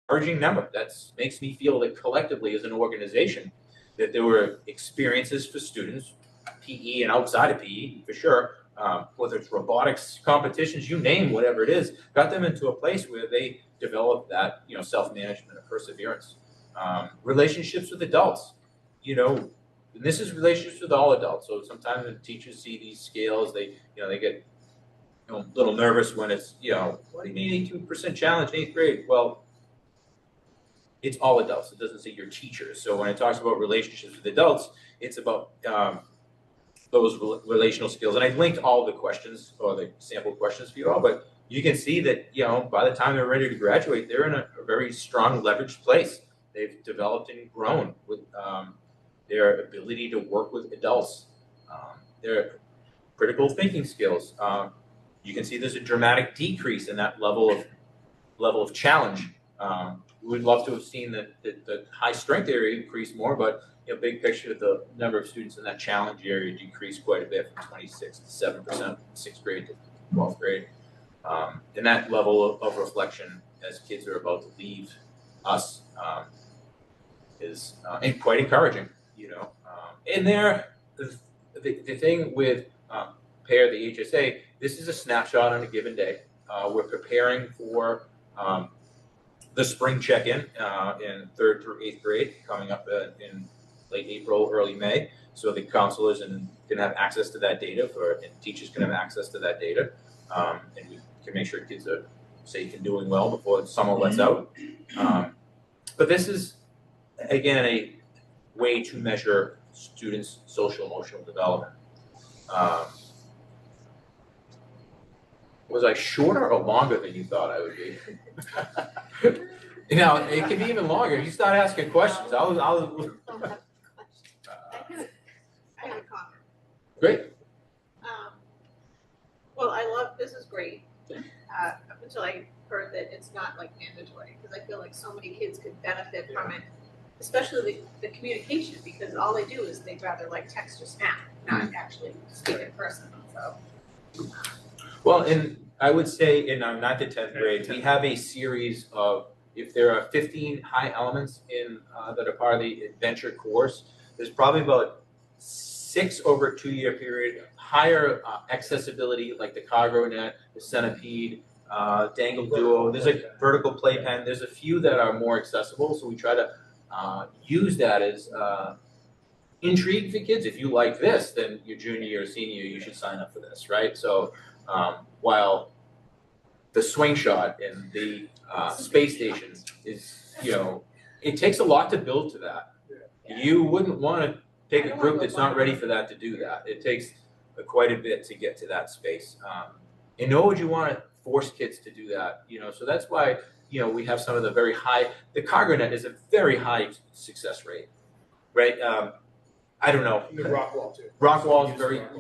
encouraging number. That makes me feel that collectively as an organization, that there were experiences for students, PE and outside of PE for sure, whether it's robotics competitions, you name whatever it is, got them into a place where they developed that self-management and perseverance. Relationships with adults, and this is relationships with all adults. So sometimes when teachers see these scales, they get a little nervous when it's what do you mean 82% challenge in 8th grade? Well, it's all adults. It doesn't say your teachers. So when it talks about relationships with adults, it's about those relational skills. And I linked all the questions or the sample questions for you all, but you can see that, by the time they're ready to graduate, they're in a very strong leveraged place. They've developed and grown with their ability to work with adults, their critical thinking skills. You can see there's a dramatic decrease in that level of challenge. We would love to have seen the high strength area increase more, but big picture, the number of students in that challenge area decreased quite a bit from 26 to 7% from 6th grade to 12th grade. And that level of reflection as kids are about to leave us is quite encouraging, And the thing with PAIR, the HSA, this is a snapshot on a given day. We're preparing for the spring check-in in 3rd through 8th grade coming up in late April, early May. So the counselors can have access to that data and teachers can have access to that data. And we can make sure kids are safe and doing well before the summer lets out. But this is, again, a way to measure students' social emotional development. Was I shorter or longer than you thought I would be? You know, it can be even longer. You start asking questions. I have a comment. Great. Well, I love, this is great, up until I heard that it's not like mandatory, because I feel like so many kids could benefit from it, especially the communication, because all they do is they'd rather like text or snap, not actually speak in person, so. Well, and I would say in our 9th to 10th grade, we have a series of, if there are 15 high elements in that are part of the adventure course, there's probably about 6 over a 2-year period, higher accessibility, like the cargo net, the centipede, dangle duo. There's a vertical playpen. There's a few that are more accessible, so we try to use that as intrigue for kids. If you like this, then your junior year or senior year, you should sign up for this, right? So while the swing shot and the space station is, you know, it takes a lot to build to that. You wouldn't want to take a group that's not ready for that to do that. It takes quite a bit to get to that space. And nor would you want to force kids to do that, you know, so that's why, you know, we have some of the very high, the cargo net is a very high success rate, right? I don't know. The rock wall too. Rock wall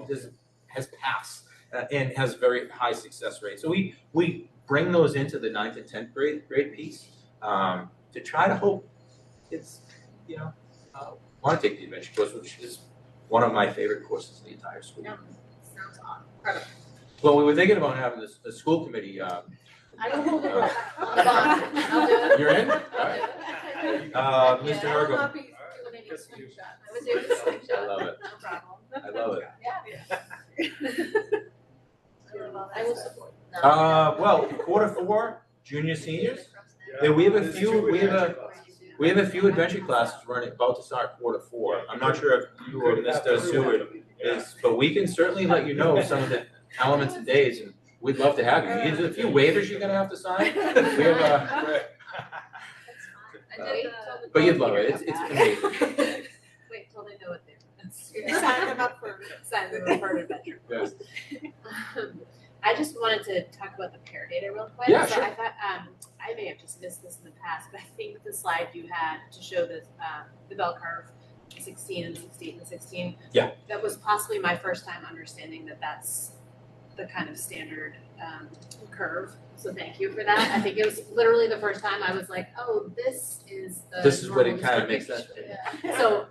is has passed and has very high success rate. So we bring those into the 9th and 10th grade piece to try to hope kids, you know, want to take the adventure course, which is one of my favorite courses in the entire school. Yeah, sounds incredible. Well, we were thinking about having a school committee. I don't hold it back. I'll do it. You're in? All right. Mr. I will Ergo. not be doing any screenshots. I was doing a screenshot. I love it. No problem. I love it. I will support. Well, Q4, junior, seniors. Yeah, we have a few adventure classes running about to start Q4. I'm not sure if you or Mr. Scituate is, but we can certainly let you know some of the elements and days, and we'd love to have you. There's a few waivers you're gonna have to sign. We have but you'd love it. It's amazing. Wait till they know what they're. Sign them up for. Sign them up for an adventure. Yes. I just wanted to talk about the pair data real quick. Yeah, So sure. I thought, I may have just missed this in the past, but I think the slide you had to show the bell curve, 16 and 16 and 16. Yeah. That was possibly my first time understanding that that's the kind of standard curve. So thank you for that. I think it was literally the first time I was like, oh, this is the. This is what it normal kind of makes sense. distribution. So,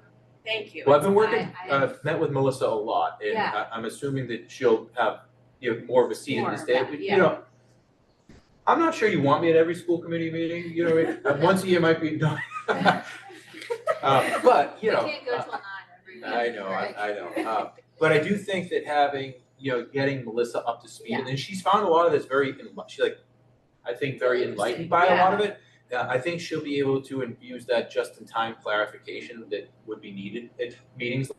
thank you. Well, I've been working, I- I've met with Melissa a lot, and Yeah. I'm assuming that she'll have, you know, more of a seat in More this of day. that, But, yeah. you know, I'm not sure you want me at every school committee meeting, you know, once a year might be, no. But, you know. We can't go till 9 every week. I know, I know. But I do think that having, you know, getting Melissa up to speed, and then she's found a lot of this she's like, I think very enlightened by a lot of it. I think she'll be able to infuse that just-in-time clarification that would be needed at meetings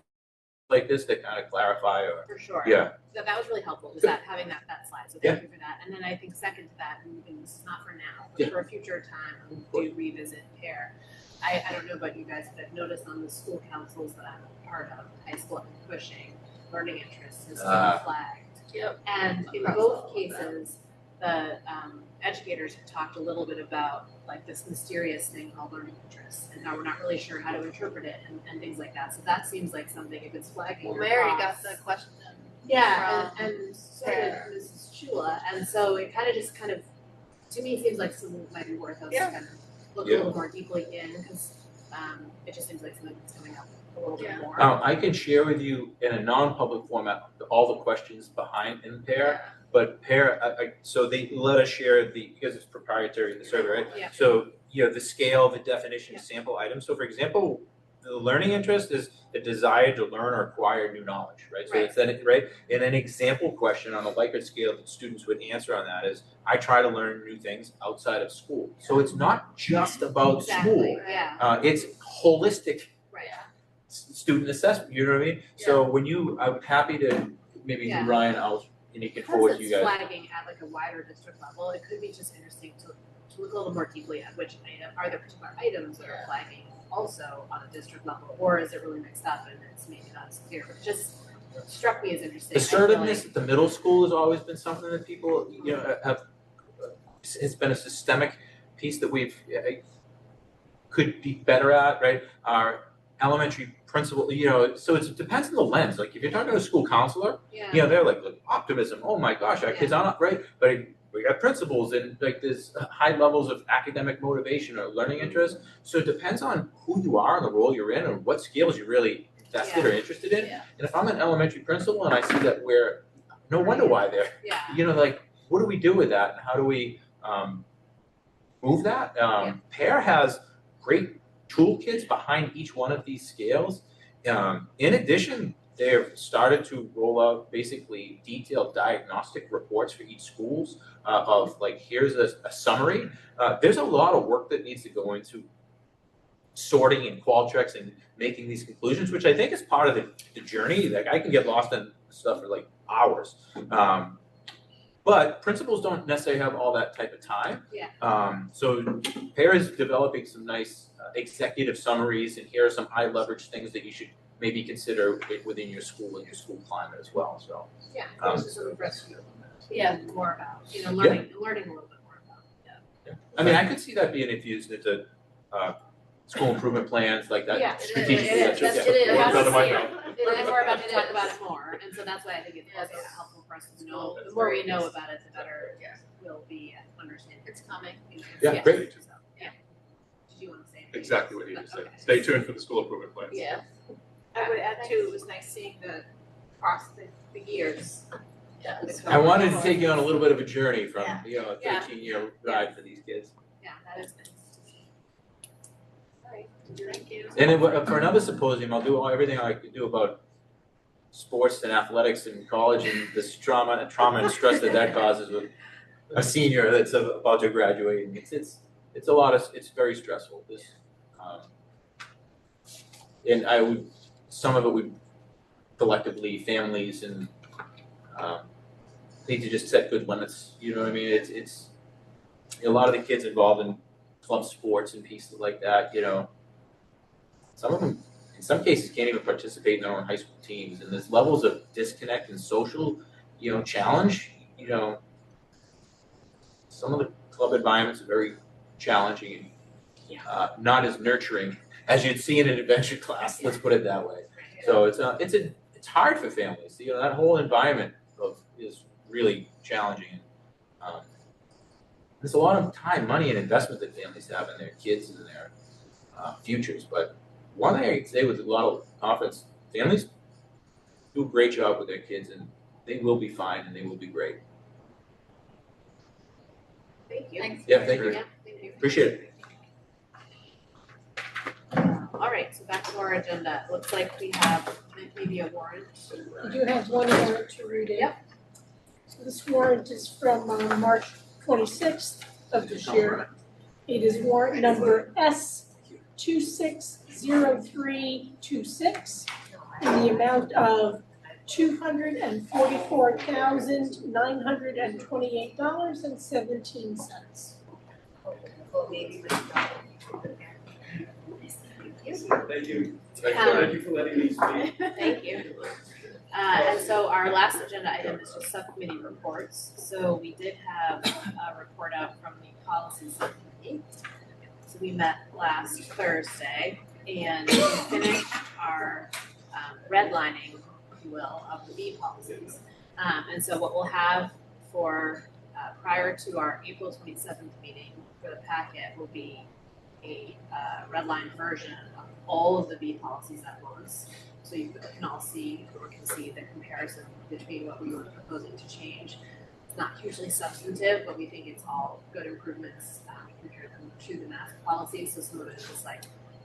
like this that kind of clarify or, For sure. yeah. So that was really helpful, was that having that slide, so thank you for that. And then I think second to that, and this is not for now, but Yeah. for a future time, we'll do revisit pair. I don't know about you guys, but I've noticed on the school councils that I'm a part of, high school and Cushing, learning interests has been flagged. Yep. And in both cases, the educators have talked a little bit about like this mysterious thing called learning interests and how we're not really sure how to interpret it and things like that. So that seems like something if it's flagging Well, across. Mary got the question. Yeah, from and so did Sarah. Mrs. Chula, and so it kind of, to me, seems like something that might be worth us to kind of look a little more deeply in, because it just seems like something that's coming up a little bit more. I can share with you in a non-public format all the questions behind in pair, but pair, so they let us share because it's proprietary in the survey, right? Yeah. So, you know, the scale, the definition, sample items. So for example, the learning interest is the desire to learn or acquire new knowledge, right? So Right. it's then, right? And an example question on a Likert scale that students would answer on that is, I try to learn new things outside of school. So it's not just about Exactly, school. yeah, It's holistic right. student assessment, you know what I mean? So when I'm happy to maybe Yeah. Ryan out and he can Because forward you it's guys. flagging at like a wider district level, it could be just interesting to look a little more deeply at which item, are there particular items that are flagging also on a district level, or is it really mixed up and it's maybe not as clear, but it just struck me as interesting. I feel Assertiveness like- at the middle school has always been something that people, have, it's been a systemic piece that we've, could be better at, right? Our elementary principal, so it depends on the lens. Like if you're talking to a school counselor, Yeah, they're like optimism, oh my gosh, our kids are not, right? But we got principals and like there's high levels of academic motivation or learning interest. So it depends on who you are and the role you're in and what skills you're really invested or interested in. Yeah. And if I'm an elementary principal and I see that no wonder why they're, yeah, like, what do we do with that and how do we move that? Pear has great toolkits behind each one of these scales. In addition, they've started to roll out basically detailed diagnostic reports for each schools of like, here's a summary. There's a lot of work that needs to go into sorting and Qualtrics and making these conclusions, which I think is part of the journey. Like I can get lost in stuff for like hours. But principals don't necessarily have all that type of time. Yeah. So Pear is developing some nice executive summaries, and here are some high leverage things that you should maybe consider within your school and your school climate as well. So yeah, This is a rescue. yeah, more about, learning a little bit more about, I mean, I could see that being infused into school improvement plans like that. Yeah, strategic it is, leadership, it is, yeah. Work on the mic yeah. now. And we're about to talk about it more, and so that's why I think it's also helpful for us to know, the more we know about it, the better we'll be at understanding. It's coming. Yeah, great. So, yeah. Did you want to say anything? Exactly what he just said. Okay. Stay tuned for the school improvement plans. Yeah. I would add too, it was nice seeing across the years. Yeah. I wanted to take you on a little bit of a journey from, a Yeah. 13-year ride for these kids. Yeah, that is nice. All right, thank you. And for another symposium, I'll do everything I can do about sports and athletics in college and this trauma and stress that causes with a senior that's about to graduate. And it's a lot of, it's very stressful. And some of it would collectively, families and need to just set good limits. You know what I mean? It's a lot of the kids involved in club sports and pieces like that. Some of them, in some cases, can't even participate in their own high school teams, and there's levels of disconnect and social, challenge. Some of the club environments are very challenging and not as nurturing as you'd see in an adventure class. Let's put it that way. So it's hard for families. That whole environment is really challenging. There's a lot of time, money, and investment that families have in their kids and their futures. But one thing I can say with a lot of confidence, families do a great job with their kids, and they will be fine and they will be great. Thank you. Thanks. Yeah, thank you. Yeah, thank you. Appreciate it. All right, so back to our agenda. It looks like we have maybe a warrant. You do have one warrant to read in. Yep. So this warrant is from March 26th of this year. It is warrant number S260326 in the amount of $244,928.17. Thank you. Thank Thank you for letting me speak. Thank you. And so our last agenda item is just subcommittee reports. So we did have a report out from the policy subcommittee. So we met last Thursday and we finished our redlining, if you will, of the B policies. And so what we'll have for prior to our April 27th meeting for the packet will be a redline version of all of the B policies at once. So you can all see, or can see the comparison between what we were proposing to change. It's not hugely substantive, but we think it's all good improvements compared to the math policy. So some of it is like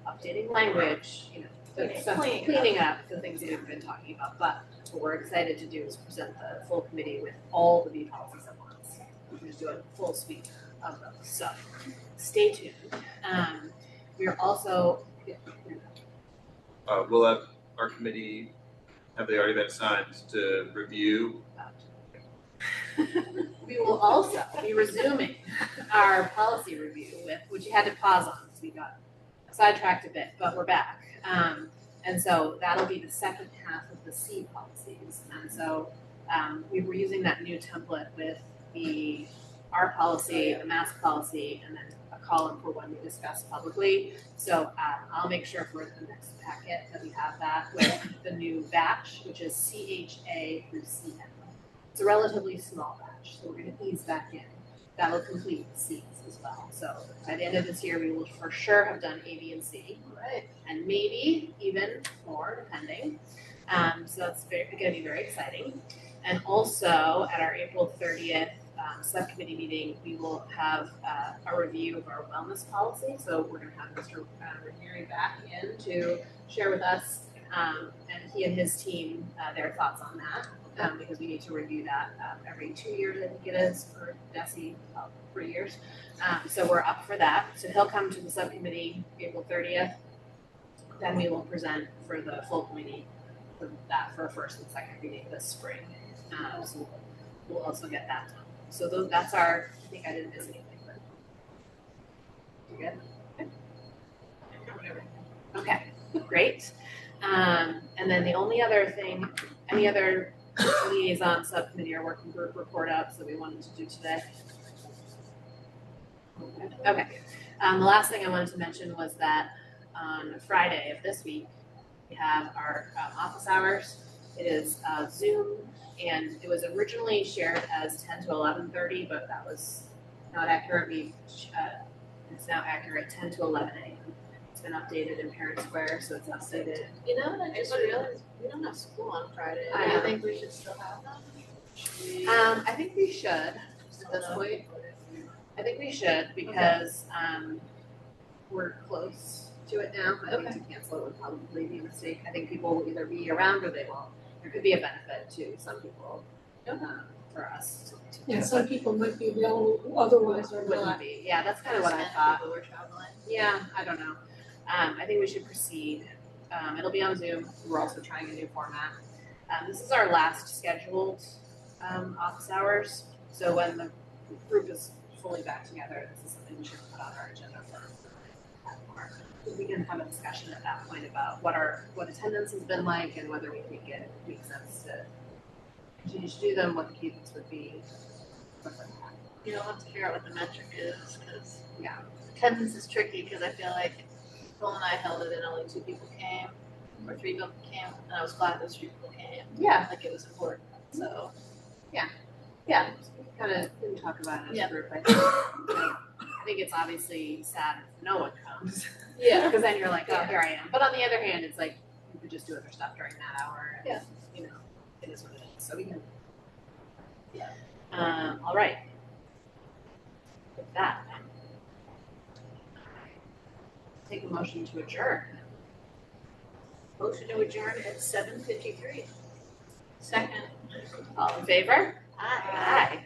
updating language, the stuff, cleaning up the things that we've been talking about. But what we're excited to do is present the full committee with all the B policies at once. We're just do a full sweep of those. So stay tuned. We are also We'll have our committee, have they already been assigned to review? we will also be resuming our policy review which you had to pause on because we got sidetracked a bit, but we're back. And so that'll be the second half of the C policies. And so we were using that new template with our policy, the mask policy, and then a column for when we discuss publicly. So I'll make sure for the next packet that we have that with the new batch, which is CHA through CM. It's a relatively small batch, so we're going to ease back in. That will complete the C's as well. So by the end of this year, we will for sure have done A, B, and C, Right. and maybe even more, depending. So that's going to be very exciting. And also at our April 30th subcommittee meeting, we will have a review of our wellness policy. So we're going to have Mr. Ranieri back in to share with us and he and his team their thoughts on that. Because we need to review that every 2 years, I think it is, for DESE, about 3 years. So we're up for that. So he'll come to the subcommittee April 30th. Then we will present for the full committee for that for first and second reading this spring. So we'll also get that done. So that's our, I think I didn't miss anything, but you good? Okay, great. And then the only other thing, any other liaison subcommittee or working group report outs that we wanted to do today? Okay. The last thing I wanted to mention was that on Friday of this week, we have our office hours. It is Zoom, and it was originally shared as 10 to 11:30, but that was not accurate. It's now accurate 10 to 11 a.m. It's been updated in Parent Square, so it's updated. You know what I just realized? We don't have school on Friday. I Do you know. think we should still have them? I think we should. At this point? I think we should because we're close to it now. I think to cancel it would probably be a mistake. I think people will either be around or they won't. There could be a benefit to some people for us to And some people might be available, otherwise are wouldn't not. be. Yeah, that's kind of what I thought. People were traveling. Yeah, I don't know. I think we should proceed. It'll be on Zoom. We're also trying a new format. This is our last scheduled office hours. So when the group is fully back together, this is something we should put on our agenda for more. We can have a discussion at that point about what attendance has been like and whether we think it makes sense to continue to do them, what the cadence would be, stuff like that. You don't have to figure out what the metric is, because Yeah. attendance is tricky, because I feel like Phil and I held it and only 2 people came, or 3 people came, and I was glad those 3 people came. Yeah. Like it was important, so. Yeah, we kind of didn't talk about it as Yeah. a group. I think it's obviously sad if no one comes. Yeah. Because then you're like, oh, here I am. But on the other hand, it's like you could just do other stuff during that hour. And, it is what it is. So we can. Yeah. All right. With that, take a motion to adjourn. Motion to adjourn at 7:53. Second. All in favor? Aye. Aye.